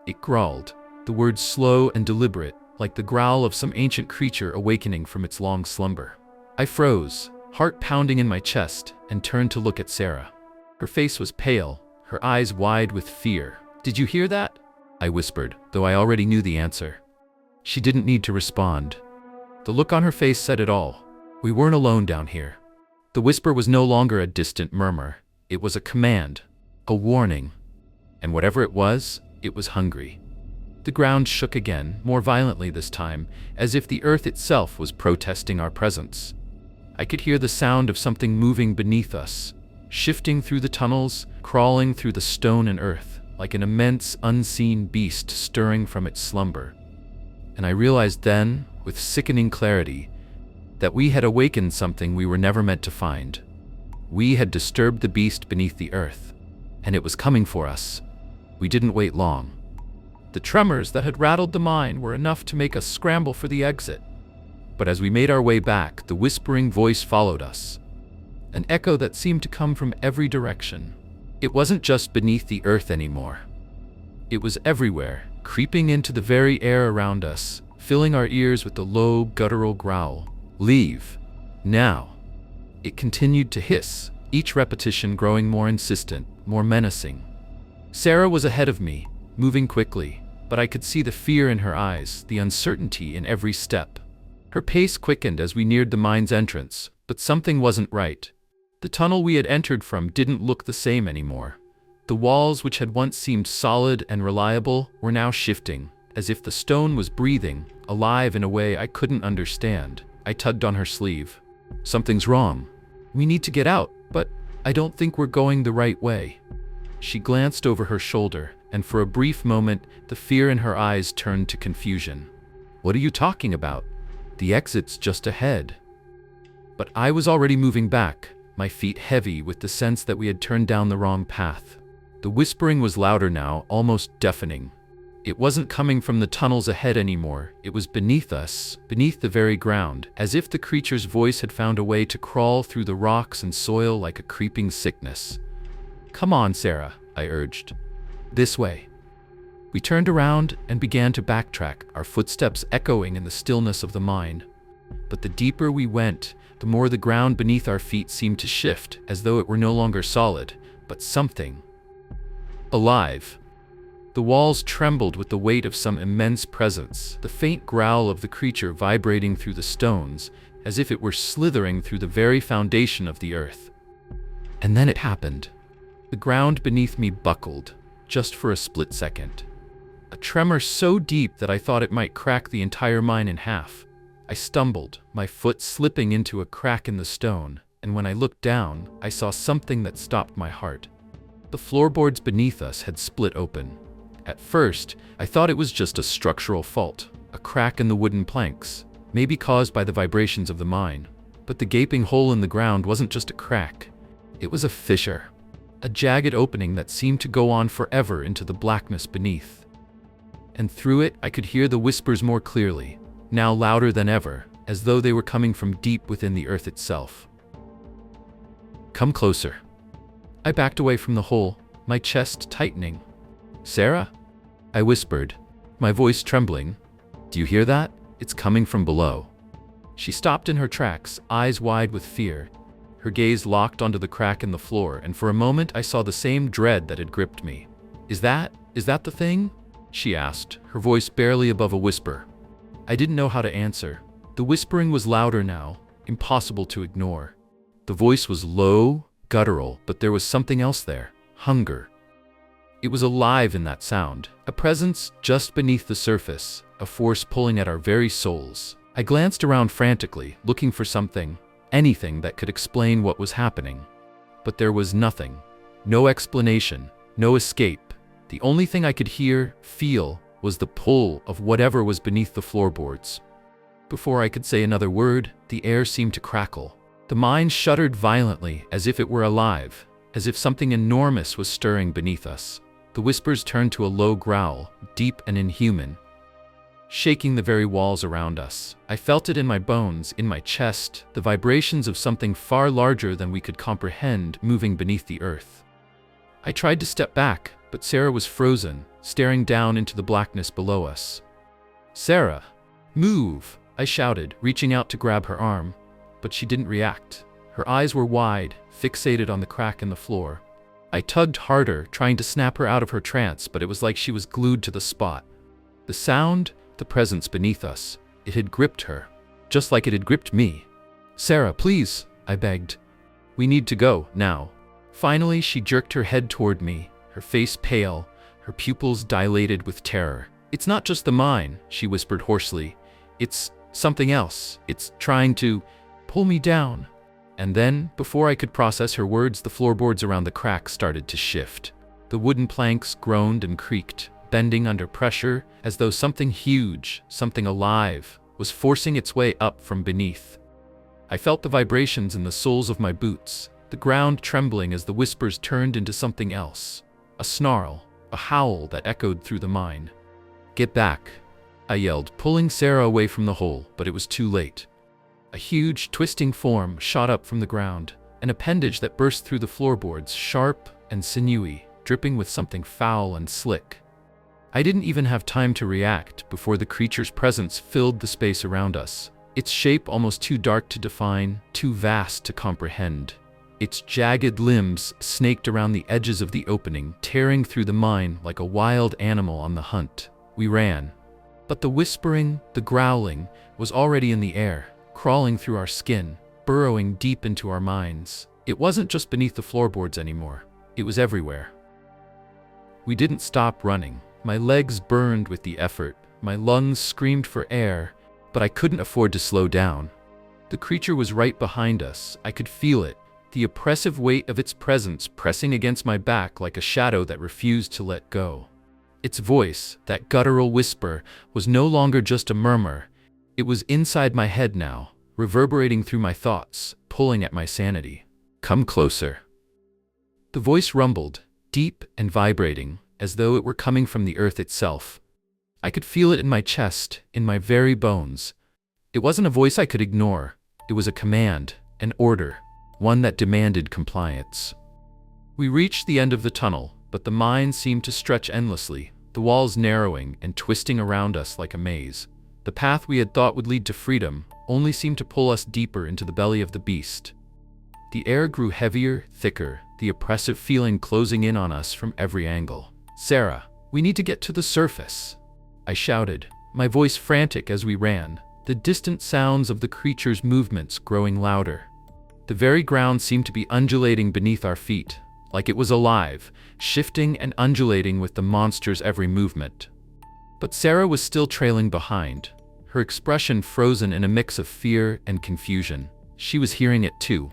It growled, the words slow and deliberate, like the growl of some ancient creature awakening from its long slumber. I froze, heart pounding in my chest, and turned to look at Sarah. Her face was pale, her eyes wide with fear. "Did you hear that?" I whispered, though I already knew the answer. She didn't need to respond. The look on her face said it all. We weren't alone down here. The whisper was no longer a distant murmur. It was a command, a warning. And whatever it was hungry. The ground shook again, more violently this time, as if the earth itself was protesting our presence. I could hear the sound of something moving beneath us, shifting through the tunnels, crawling through the stone and earth, like an immense, unseen beast stirring from its slumber. And I realized then, with sickening clarity, that we had awakened something we were never meant to find. We had disturbed the beast beneath the earth, and it was coming for us. We didn't wait long. The tremors that had rattled the mine were enough to make us scramble for the exit. But as we made our way back, the whispering voice followed us, an echo that seemed to come from every direction. It wasn't just beneath the earth anymore. It was everywhere, creeping into the very air around us, filling our ears with the low, guttural growl. "Leave, now." It continued to hiss, each repetition growing more insistent, more menacing. Sarah was ahead of me, moving quickly, but I could see the fear in her eyes, the uncertainty in every step. Her pace quickened as we neared the mine's entrance, but something wasn't right. The tunnel we had entered from didn't look the same anymore. The walls, which had once seemed solid and reliable, were now shifting, as if the stone was breathing, alive in a way I couldn't understand. I tugged on her sleeve. "Something's wrong. We need to get out, but I don't think we're going the right way." She glanced over her shoulder, and for a brief moment, the fear in her eyes turned to confusion. "What are you talking about? The exit's just ahead." But I was already moving back, my feet heavy with the sense that we had turned down the wrong path. The whispering was louder now, almost deafening. It wasn't coming from the tunnels ahead anymore, it was beneath us, beneath the very ground, as if the creature's voice had found a way to crawl through the rocks and soil like a creeping sickness. "Come on, Sarah," I urged. "This way." We turned around and began to backtrack, our footsteps echoing in the stillness of the mine. But the deeper we went, the more the ground beneath our feet seemed to shift, as though it were no longer solid, but something alive. The walls trembled with the weight of some immense presence, the faint growl of the creature vibrating through the stones, as if it were slithering through the very foundation of the earth. And then it happened. The ground beneath me buckled, just for a split second. A tremor so deep that I thought it might crack the entire mine in half. I stumbled, my foot slipping into a crack in the stone, and when I looked down, I saw something that stopped my heart. The floorboards beneath us had split open. At first, I thought it was just a structural fault, a crack in the wooden planks, maybe caused by the vibrations of the mine. But the gaping hole in the ground wasn't just a crack. It was a fissure, a jagged opening that seemed to go on forever into the blackness beneath. And through it, I could hear the whispers more clearly, now louder than ever, as though they were coming from deep within the earth itself. "Come closer." I backed away from the hole, my chest tightening. "Sarah?" I whispered, my voice trembling. "Do you hear that? It's coming from below." She stopped in her tracks, eyes wide with fear. Her gaze locked onto the crack in the floor, and for a moment I saw the same dread that had gripped me. Is that the thing?" she asked, her voice barely above a whisper. I didn't know how to answer. The whispering was louder now, impossible to ignore. The voice was low, guttural, but there was something else there. Hunger. It was alive in that sound, a presence just beneath the surface, a force pulling at our very souls. I glanced around frantically, looking for something, anything that could explain what was happening. But there was nothing. No explanation, no escape. The only thing I could hear, feel, was the pull of whatever was beneath the floorboards. Before I could say another word, the air seemed to crackle. The mine shuddered violently, as if it were alive, as if something enormous was stirring beneath us. The whispers turned to a low growl, deep and inhuman, shaking the very walls around us. I felt it in my bones, in my chest, the vibrations of something far larger than we could comprehend moving beneath the earth. I tried to step back, but Sarah was frozen, staring down into the blackness below us. "Sarah, move!" I shouted, reaching out to grab her arm, but she didn't react. Her eyes were wide, fixated on the crack in the floor. I tugged harder, trying to snap her out of her trance, but it was like she was glued to the spot. The sound, the presence beneath us, it had gripped her, just like it had gripped me. "Sarah, please," I begged. "We need to go, now." Finally, she jerked her head toward me, her face pale, her pupils dilated with terror. "It's not just the mine," she whispered hoarsely. "It's something else. It's trying to pull me down." And then, before I could process her words, the floorboards around the crack started to shift. The wooden planks groaned and creaked, bending under pressure, as though something huge, something alive, was forcing its way up from beneath. I felt the vibrations in the soles of my boots, the ground trembling as the whispers turned into something else. A snarl, a howl that echoed through the mine. "Get back," I yelled, pulling Sarah away from the hole, but it was too late. A huge, twisting form shot up from the ground, an appendage that burst through the floorboards, sharp and sinewy, dripping with something foul and slick. I didn't even have time to react before the creature's presence filled the space around us, its shape almost too dark to define, too vast to comprehend. Its jagged limbs snaked around the edges of the opening, tearing through the mine like a wild animal on the hunt. We ran. But the whispering, the growling, was already in the air, crawling through our skin, burrowing deep into our minds. It wasn't just beneath the floorboards anymore. It was everywhere. We didn't stop running. My legs burned with the effort. My lungs screamed for air, but I couldn't afford to slow down. The creature was right behind us. I could feel it, the oppressive weight of its presence pressing against my back like a shadow that refused to let go. Its voice, that guttural whisper, was no longer just a murmur. It was inside my head now, reverberating through my thoughts, pulling at my sanity. "Come closer." The voice rumbled, deep and vibrating, as though it were coming from the earth itself. I could feel it in my chest, in my very bones. It wasn't a voice I could ignore. It was a command, an order, one that demanded compliance. We reached the end of the tunnel, but the mine seemed to stretch endlessly, the walls narrowing and twisting around us like a maze. The path we had thought would lead to freedom only seemed to pull us deeper into the belly of the beast. The air grew heavier, thicker, the oppressive feeling closing in on us from every angle. "Sarah, we need to get to the surface," I shouted, my voice frantic as we ran, the distant sounds of the creature's movements growing louder. The very ground seemed to be undulating beneath our feet, like it was alive, shifting and undulating with the monster's every movement. But Sarah was still trailing behind, her expression frozen in a mix of fear and confusion. She was hearing it too.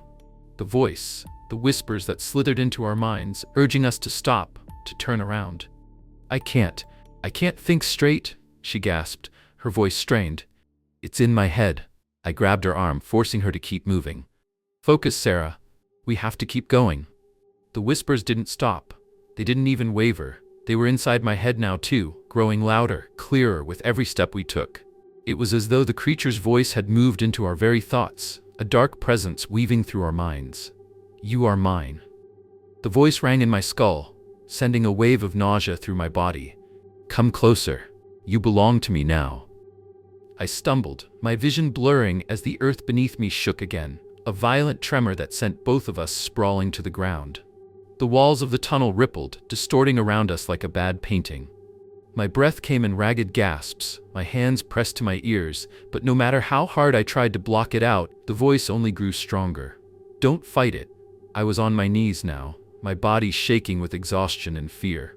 The voice, the whispers that slithered into our minds, urging us to stop, to turn around. I can't think straight," she gasped, her voice strained. "It's in my head." I grabbed her arm, forcing her to keep moving. "Focus, Sarah. We have to keep going." The whispers didn't stop. They didn't even waver. They were inside my head now too, growing louder, clearer with every step we took. It was as though the creature's voice had moved into our very thoughts, a dark presence weaving through our minds. "You are mine." The voice rang in my skull, sending a wave of nausea through my body. "Come closer. You belong to me now." I stumbled, my vision blurring as the earth beneath me shook again, a violent tremor that sent both of us sprawling to the ground. The walls of the tunnel rippled, distorting around us like a bad painting. My breath came in ragged gasps, my hands pressed to my ears, but no matter how hard I tried to block it out, the voice only grew stronger. "Don't fight it." I was on my knees now, my body shaking with exhaustion and fear.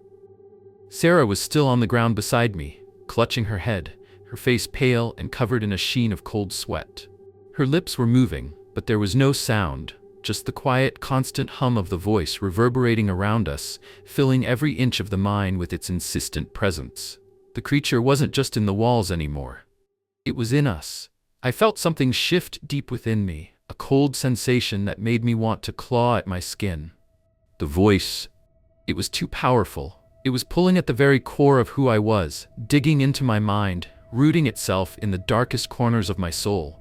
Sarah was still on the ground beside me, clutching her head, her face pale and covered in a sheen of cold sweat. Her lips were moving, but there was no sound, just the quiet, constant hum of the voice reverberating around us, filling every inch of the mine with its insistent presence. The creature wasn't just in the walls anymore. It was in us. I felt something shift deep within me, a cold sensation that made me want to claw at my skin. The voice, it was too powerful. It was pulling at the very core of who I was, digging into my mind, rooting itself in the darkest corners of my soul.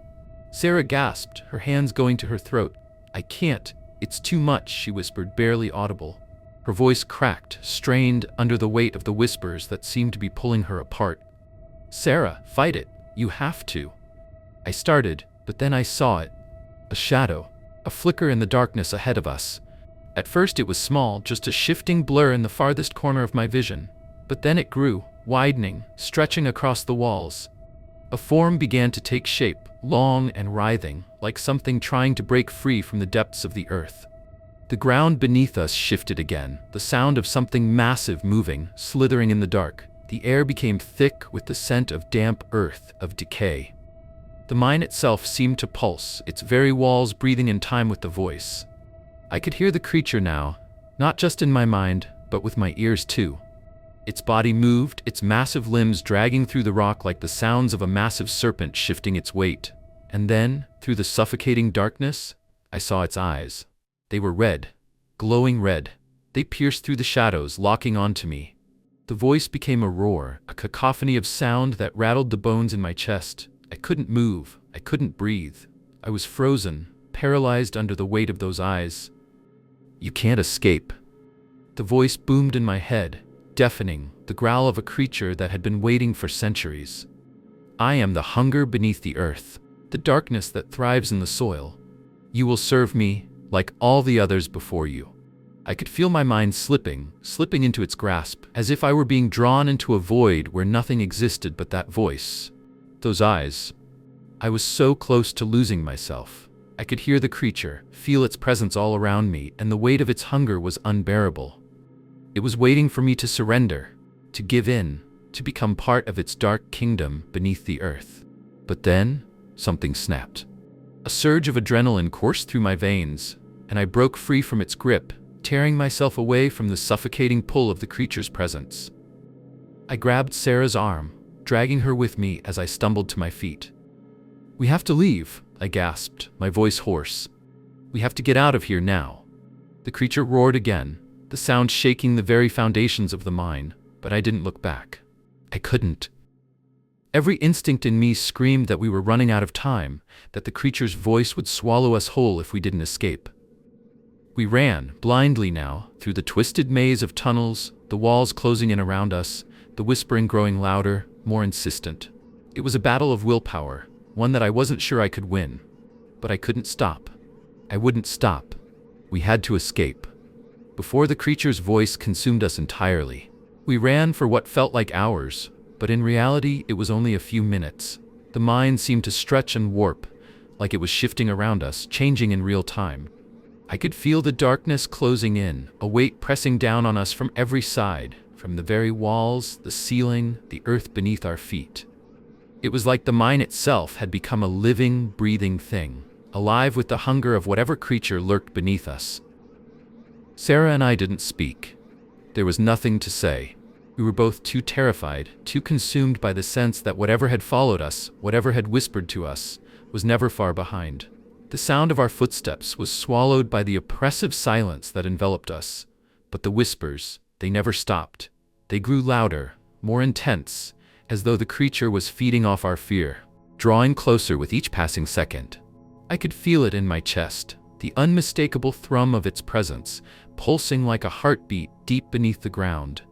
Sarah gasped, her hands going to her throat. "I can't. It's too much," she whispered, barely audible. Her voice cracked, strained under the weight of the whispers that seemed to be pulling her apart. "Sarah, fight it. You have to." I started, but then I saw it. A shadow. A flicker in the darkness ahead of us. At first it was small, just a shifting blur in the farthest corner of my vision. But then it grew, widening, stretching across the walls. A form began to take shape, long and writhing, like something trying to break free from the depths of the earth. The ground beneath us shifted again, the sound of something massive moving, slithering in the dark. The air became thick with the scent of damp earth, of decay. The mine itself seemed to pulse, its very walls breathing in time with the voice. I could hear the creature now, not just in my mind, but with my ears too. Its body moved, its massive limbs dragging through the rock like the sounds of a massive serpent shifting its weight. And then, through the suffocating darkness, I saw its eyes. They were red, glowing red. They pierced through the shadows, locking onto me. The voice became a roar, a cacophony of sound that rattled the bones in my chest. I couldn't move, I couldn't breathe. I was frozen, paralyzed under the weight of those eyes. "You can't escape." The voice boomed in my head, deafening, the growl of a creature that had been waiting for centuries. "I am the hunger beneath the earth, the darkness that thrives in the soil. You will serve me, like all the others before you." I could feel my mind slipping into its grasp, as if I were being drawn into a void where nothing existed but that voice. Those eyes. I was so close to losing myself. I could hear the creature, feel its presence all around me, and the weight of its hunger was unbearable. It was waiting for me to surrender, to give in, to become part of its dark kingdom beneath the earth. But then, something snapped. A surge of adrenaline coursed through my veins, and I broke free from its grip, tearing myself away from the suffocating pull of the creature's presence. I grabbed Sarah's arm, dragging her with me as I stumbled to my feet. "We have to leave," I gasped, my voice hoarse. "We have to get out of here now." The creature roared again, the sound shaking the very foundations of the mine, but I didn't look back. I couldn't. Every instinct in me screamed that we were running out of time, that the creature's voice would swallow us whole if we didn't escape. We ran, blindly now, through the twisted maze of tunnels, the walls closing in around us, the whispering growing louder, more insistent. It was a battle of willpower, one that I wasn't sure I could win. But I couldn't stop. I wouldn't stop. We had to escape. Before the creature's voice consumed us entirely. We ran for what felt like hours, but in reality it was only a few minutes. The mine seemed to stretch and warp, like it was shifting around us, changing in real time. I could feel the darkness closing in, a weight pressing down on us from every side, from the very walls, the ceiling, the earth beneath our feet. It was like the mine itself had become a living, breathing thing, alive with the hunger of whatever creature lurked beneath us. Sarah and I didn't speak. There was nothing to say. We were both too terrified, too consumed by the sense that whatever had followed us, whatever had whispered to us, was never far behind. The sound of our footsteps was swallowed by the oppressive silence that enveloped us. But the whispers, they never stopped. They grew louder, more intense, as though the creature was feeding off our fear, drawing closer with each passing second. I could feel it in my chest, the unmistakable thrum of its presence, pulsing like a heartbeat deep beneath the ground.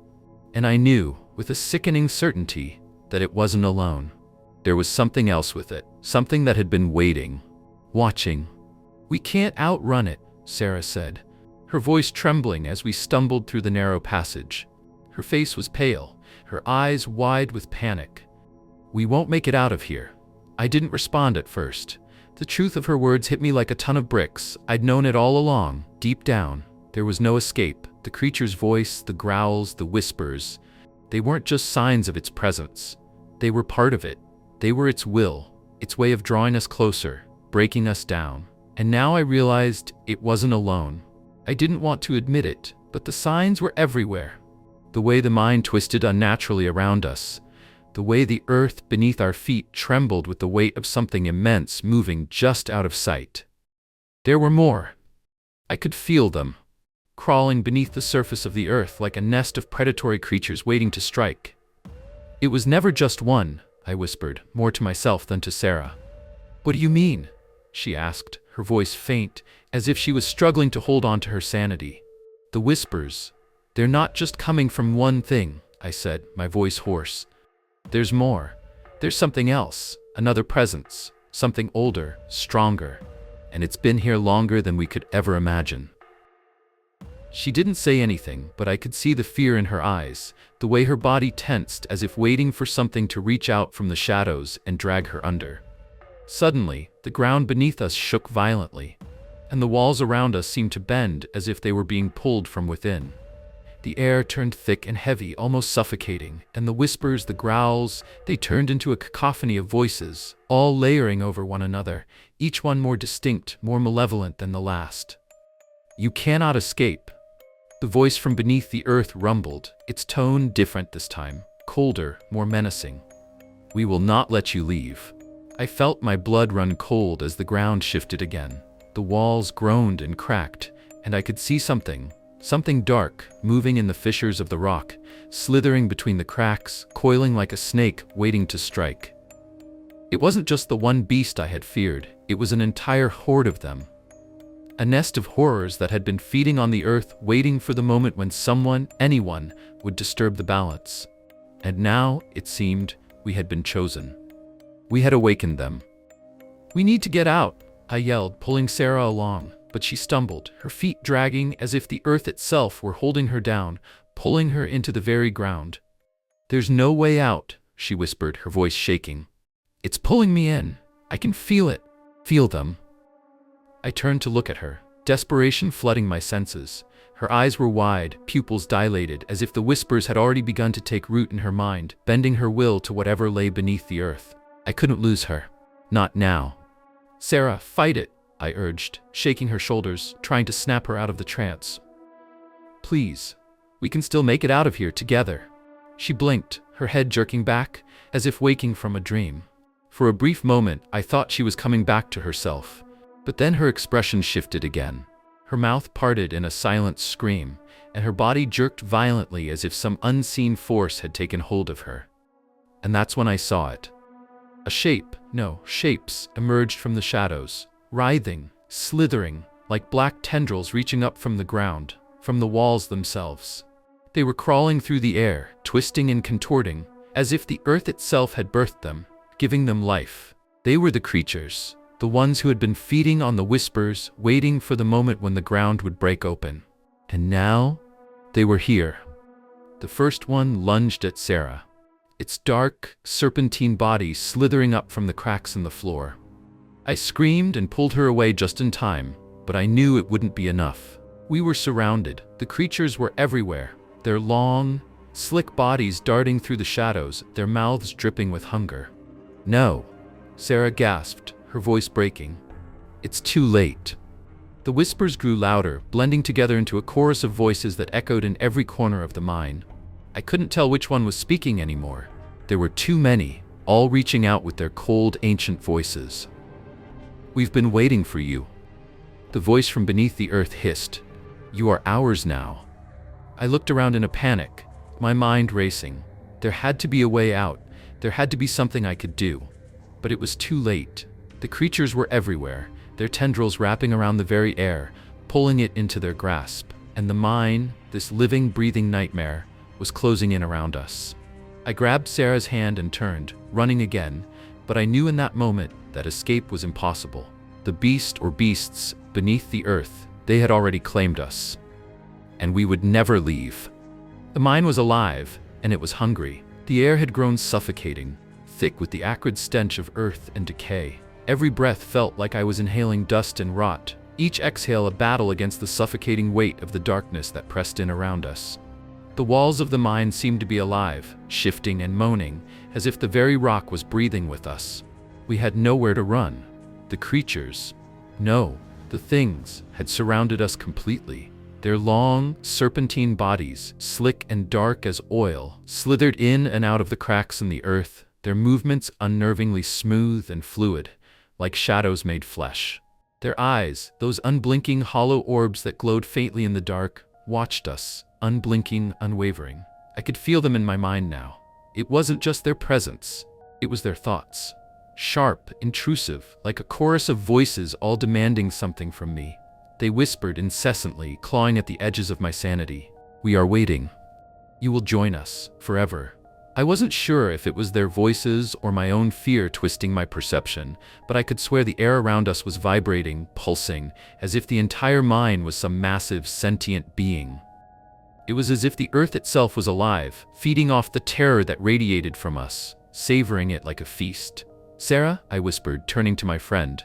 And I knew, with a sickening certainty, that it wasn't alone. There was something else with it, something that had been waiting, watching. "We can't outrun it," Sarah said. her voice trembling as we stumbled through the narrow passage. Her face was pale, her eyes wide with panic. "We won't make it out of here." I didn't respond at first. The truth of her words hit me like a ton of bricks. I'd known it all along. Deep down, there was no escape. The creature's voice, the growls, the whispers, they weren't just signs of its presence. They were part of it. They were its will, its way of drawing us closer, breaking us down. And now I realized it wasn't alone. I didn't want to admit it, but the signs were everywhere. The way the mind twisted unnaturally around us, the way the earth beneath our feet trembled with the weight of something immense moving just out of sight. There were more. I could feel them, crawling beneath the surface of the earth like a nest of predatory creatures waiting to strike. "It was never just one," I whispered, more to myself than to Sarah. "What do you mean?" she asked, her voice faint, as if she was struggling to hold on to her sanity. "The whispers, they're not just coming from one thing," I said, my voice hoarse. "There's more. There's something else, another presence, something older, stronger, and it's been here longer than we could ever imagine." She didn't say anything, but I could see the fear in her eyes, the way her body tensed as if waiting for something to reach out from the shadows and drag her under. Suddenly, the ground beneath us shook violently, and the walls around us seemed to bend as if they were being pulled from within. The air turned thick and heavy, almost suffocating, and the whispers, the growls, they turned into a cacophony of voices, all layering over one another, each one more distinct, more malevolent than the last. "You cannot escape." The voice from beneath the earth rumbled, its tone different this time, colder, more menacing. "We will not let you leave." I felt my blood run cold as the ground shifted again. The walls groaned and cracked, and I could see something dark, moving in the fissures of the rock, slithering between the cracks, coiling like a snake waiting to strike. It wasn't just the one beast I had feared, it was an entire horde of them. A nest of horrors that had been feeding on the earth, waiting for the moment when someone, anyone, would disturb the balance. And now, it seemed, we had been chosen. We had awakened them. "We need to get out," I yelled, pulling Sarah along, but she stumbled, her feet dragging as if the earth itself were holding her down, pulling her into the very ground. "There's no way out," she whispered, her voice shaking. "It's pulling me in. I can feel it. Feel them." I turned to look at her, desperation flooding my senses. Her eyes were wide, pupils dilated, as if the whispers had already begun to take root in her mind, bending her will to whatever lay beneath the earth. I couldn't lose her. Not now. "Sarah, fight it," I urged, shaking her shoulders, trying to snap her out of the trance. "Please. We can still make it out of here together." She blinked, her head jerking back, as if waking from a dream. For a brief moment, I thought she was coming back to herself. But then her expression shifted again. Her mouth parted in a silent scream, and her body jerked violently as if some unseen force had taken hold of her. And that's when I saw it. Shapes emerged from the shadows, writhing, slithering, like black tendrils reaching up from the ground, from the walls themselves. They were crawling through the air, twisting and contorting, as if the earth itself had birthed them, giving them life. They were the creatures, the ones who had been feeding on the whispers, waiting for the moment when the ground would break open. And now, they were here. The first one lunged at Sarah, its dark, serpentine body slithering up from the cracks in the floor. I screamed and pulled her away just in time, but I knew it wouldn't be enough. We were surrounded. The creatures were everywhere, their long, slick bodies darting through the shadows, their mouths dripping with hunger. "No," Sarah gasped, her voice breaking. "It's too late." The whispers grew louder, blending together into a chorus of voices that echoed in every corner of the mine. I couldn't tell which one was speaking anymore. There were too many, all reaching out with their cold, ancient voices. "We've been waiting for you." The voice from beneath the earth hissed. "You are ours now." I looked around in a panic, my mind racing. There had to be a way out. There had to be something I could do. But it was too late. The creatures were everywhere, their tendrils wrapping around the very air, pulling it into their grasp. And the mine, this living, breathing nightmare, was closing in around us. I grabbed Sarah's hand and turned, running again, but I knew in that moment that escape was impossible. The beast or beasts beneath the earth, they had already claimed us. and we would never leave. The mine was alive, and it was hungry. The air had grown suffocating, thick with the acrid stench of earth and decay. Every breath felt like I was inhaling dust and rot, each exhale a battle against the suffocating weight of the darkness that pressed in around us. The walls of the mine seemed to be alive, shifting and moaning, as if the very rock was breathing with us. We had nowhere to run. The creatures, no, the things, had surrounded us completely. Their long, serpentine bodies, slick and dark as oil, slithered in and out of the cracks in the earth, their movements unnervingly smooth and fluid, like shadows made flesh. Their eyes, those unblinking hollow orbs that glowed faintly in the dark, watched us, unblinking, unwavering. I could feel them in my mind now. It wasn't just their presence, it was their thoughts. Sharp, intrusive, like a chorus of voices all demanding something from me. They whispered incessantly, clawing at the edges of my sanity. "We are waiting. You will join us, forever." I wasn't sure if it was their voices or my own fear twisting my perception, but I could swear the air around us was vibrating, pulsing, as if the entire mine was some massive, sentient being. It was as if the earth itself was alive, feeding off the terror that radiated from us, savoring it like a feast. "Sarah," I whispered, turning to my friend.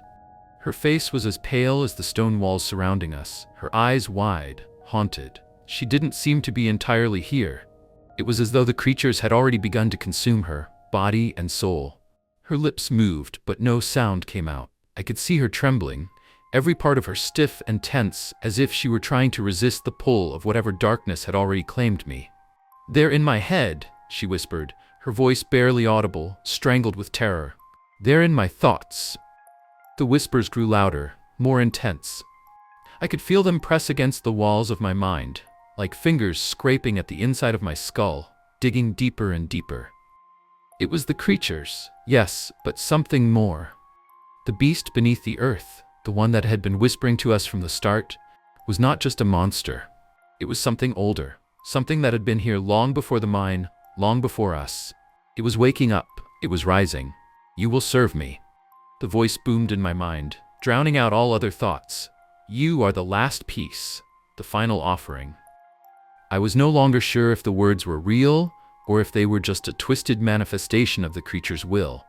Her face was as pale as the stone walls surrounding us, her eyes wide, haunted. She didn't seem to be entirely here. It was as though the creatures had already begun to consume her, body and soul. Her lips moved, but no sound came out. I could see her trembling, every part of her stiff and tense, as if she were trying to resist the pull of whatever darkness had already claimed me. "They're in my head," she whispered, her voice barely audible, strangled with terror. "They're in my thoughts." The whispers grew louder, more intense. I could feel them press against the walls of my mind, like fingers scraping at the inside of my skull, digging deeper and deeper. It was the creatures, yes, but something more. The beast beneath the earth, the one that had been whispering to us from the start, was not just a monster. It was something older, something that had been here long before the mine, long before us. It was waking up, it was rising. "You will serve me." The voice boomed in my mind, drowning out all other thoughts. "You are the last piece, the final offering." I was no longer sure if the words were real or if they were just a twisted manifestation of the creature's will,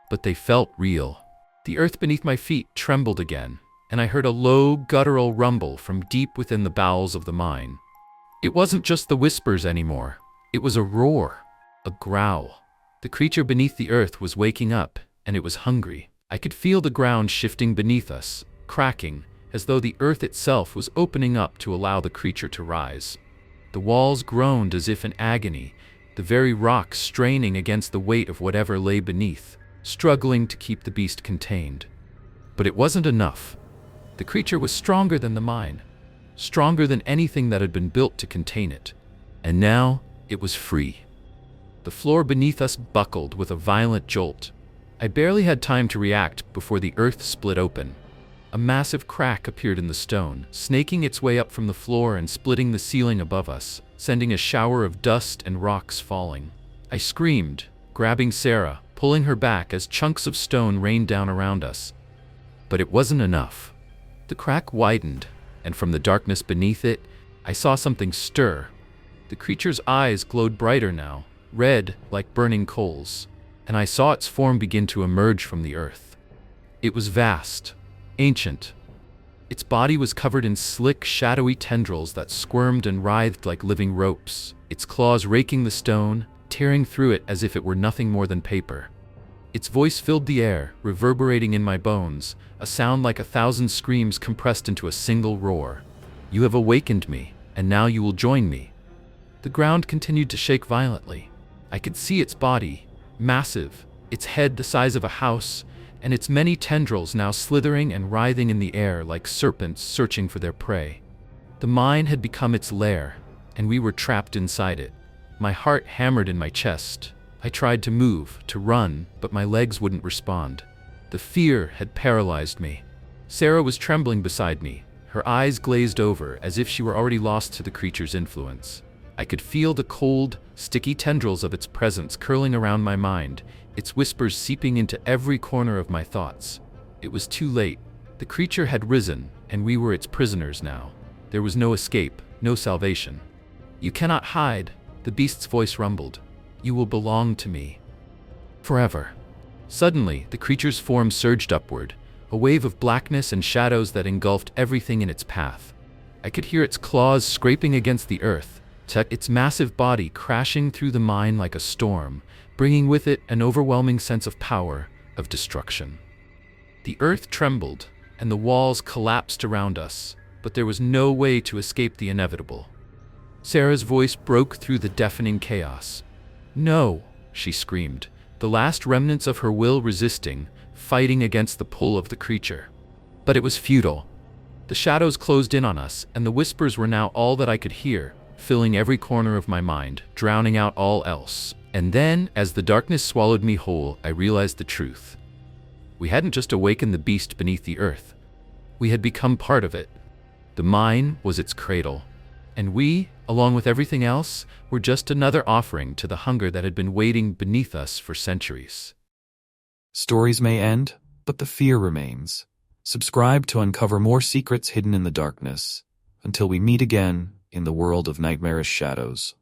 but they felt real. The earth beneath my feet trembled again, and I heard a low, guttural rumble from deep within the bowels of the mine. It wasn't just the whispers anymore. It was a roar, a growl. The creature beneath the earth was waking up, and it was hungry. I could feel the ground shifting beneath us, cracking, as though the earth itself was opening up to allow the creature to rise. The walls groaned as if in agony, the very rock straining against the weight of whatever lay beneath, struggling to keep the beast contained. But it wasn't enough. The creature was stronger than the mine, stronger than anything that had been built to contain it. And now, it was free. The floor beneath us buckled with a violent jolt. I barely had time to react before the earth split open. A massive crack appeared in the stone, snaking its way up from the floor and splitting the ceiling above us, sending a shower of dust and rocks falling. I screamed, grabbing Sarah, pulling her back as chunks of stone rained down around us. But it wasn't enough. The crack widened, and from the darkness beneath it, I saw something stir. The creature's eyes glowed brighter now, red like burning coals, and I saw its form begin to emerge from the earth. It was vast, ancient. Its body was covered in slick, shadowy tendrils that squirmed and writhed like living ropes, its claws raking the stone, tearing through it as if it were nothing more than paper. Its voice filled the air, reverberating in my bones, a sound like 1,000 screams compressed into a single roar. "You have awakened me, and now you will join me." The ground continued to shake violently. I could see its body, massive, its head the size of a house, and its many tendrils now slithering and writhing in the air like serpents searching for their prey. The mine had become its lair, and we were trapped inside it. My heart hammered in my chest. I tried to move, to run, but my legs wouldn't respond. The fear had paralyzed me. Sarah was trembling beside me, her eyes glazed over as if she were already lost to the creature's influence. I could feel the cold, sticky tendrils of its presence curling around my mind, its whispers seeping into every corner of my thoughts. It was too late. The creature had risen, and we were its prisoners now. There was no escape, no salvation. You cannot hide, the beast's voice rumbled. You will belong to me. Forever. Suddenly, the creature's form surged upward, a wave of blackness and shadows that engulfed everything in its path. I could hear its claws scraping against the earth, its massive body crashing through the mine like a storm, bringing with it an overwhelming sense of power, of destruction. The earth trembled, and the walls collapsed around us, but there was no way to escape the inevitable. Sarah's voice broke through the deafening chaos. No, she screamed, the last remnants of her will resisting, fighting against the pull of the creature. But it was futile. The shadows closed in on us, and the whispers were now all that I could hear, filling every corner of my mind, drowning out all else. And then, as the darkness swallowed me whole, I realized the truth. We hadn't just awakened the beast beneath the earth. We had become part of it. The mine was its cradle. And we, along with everything else, were just another offering to the hunger that had been waiting beneath us for centuries. Stories may end, but the fear remains. Subscribe to uncover more secrets hidden in the darkness. Until we meet again in the world of nightmarish shadows.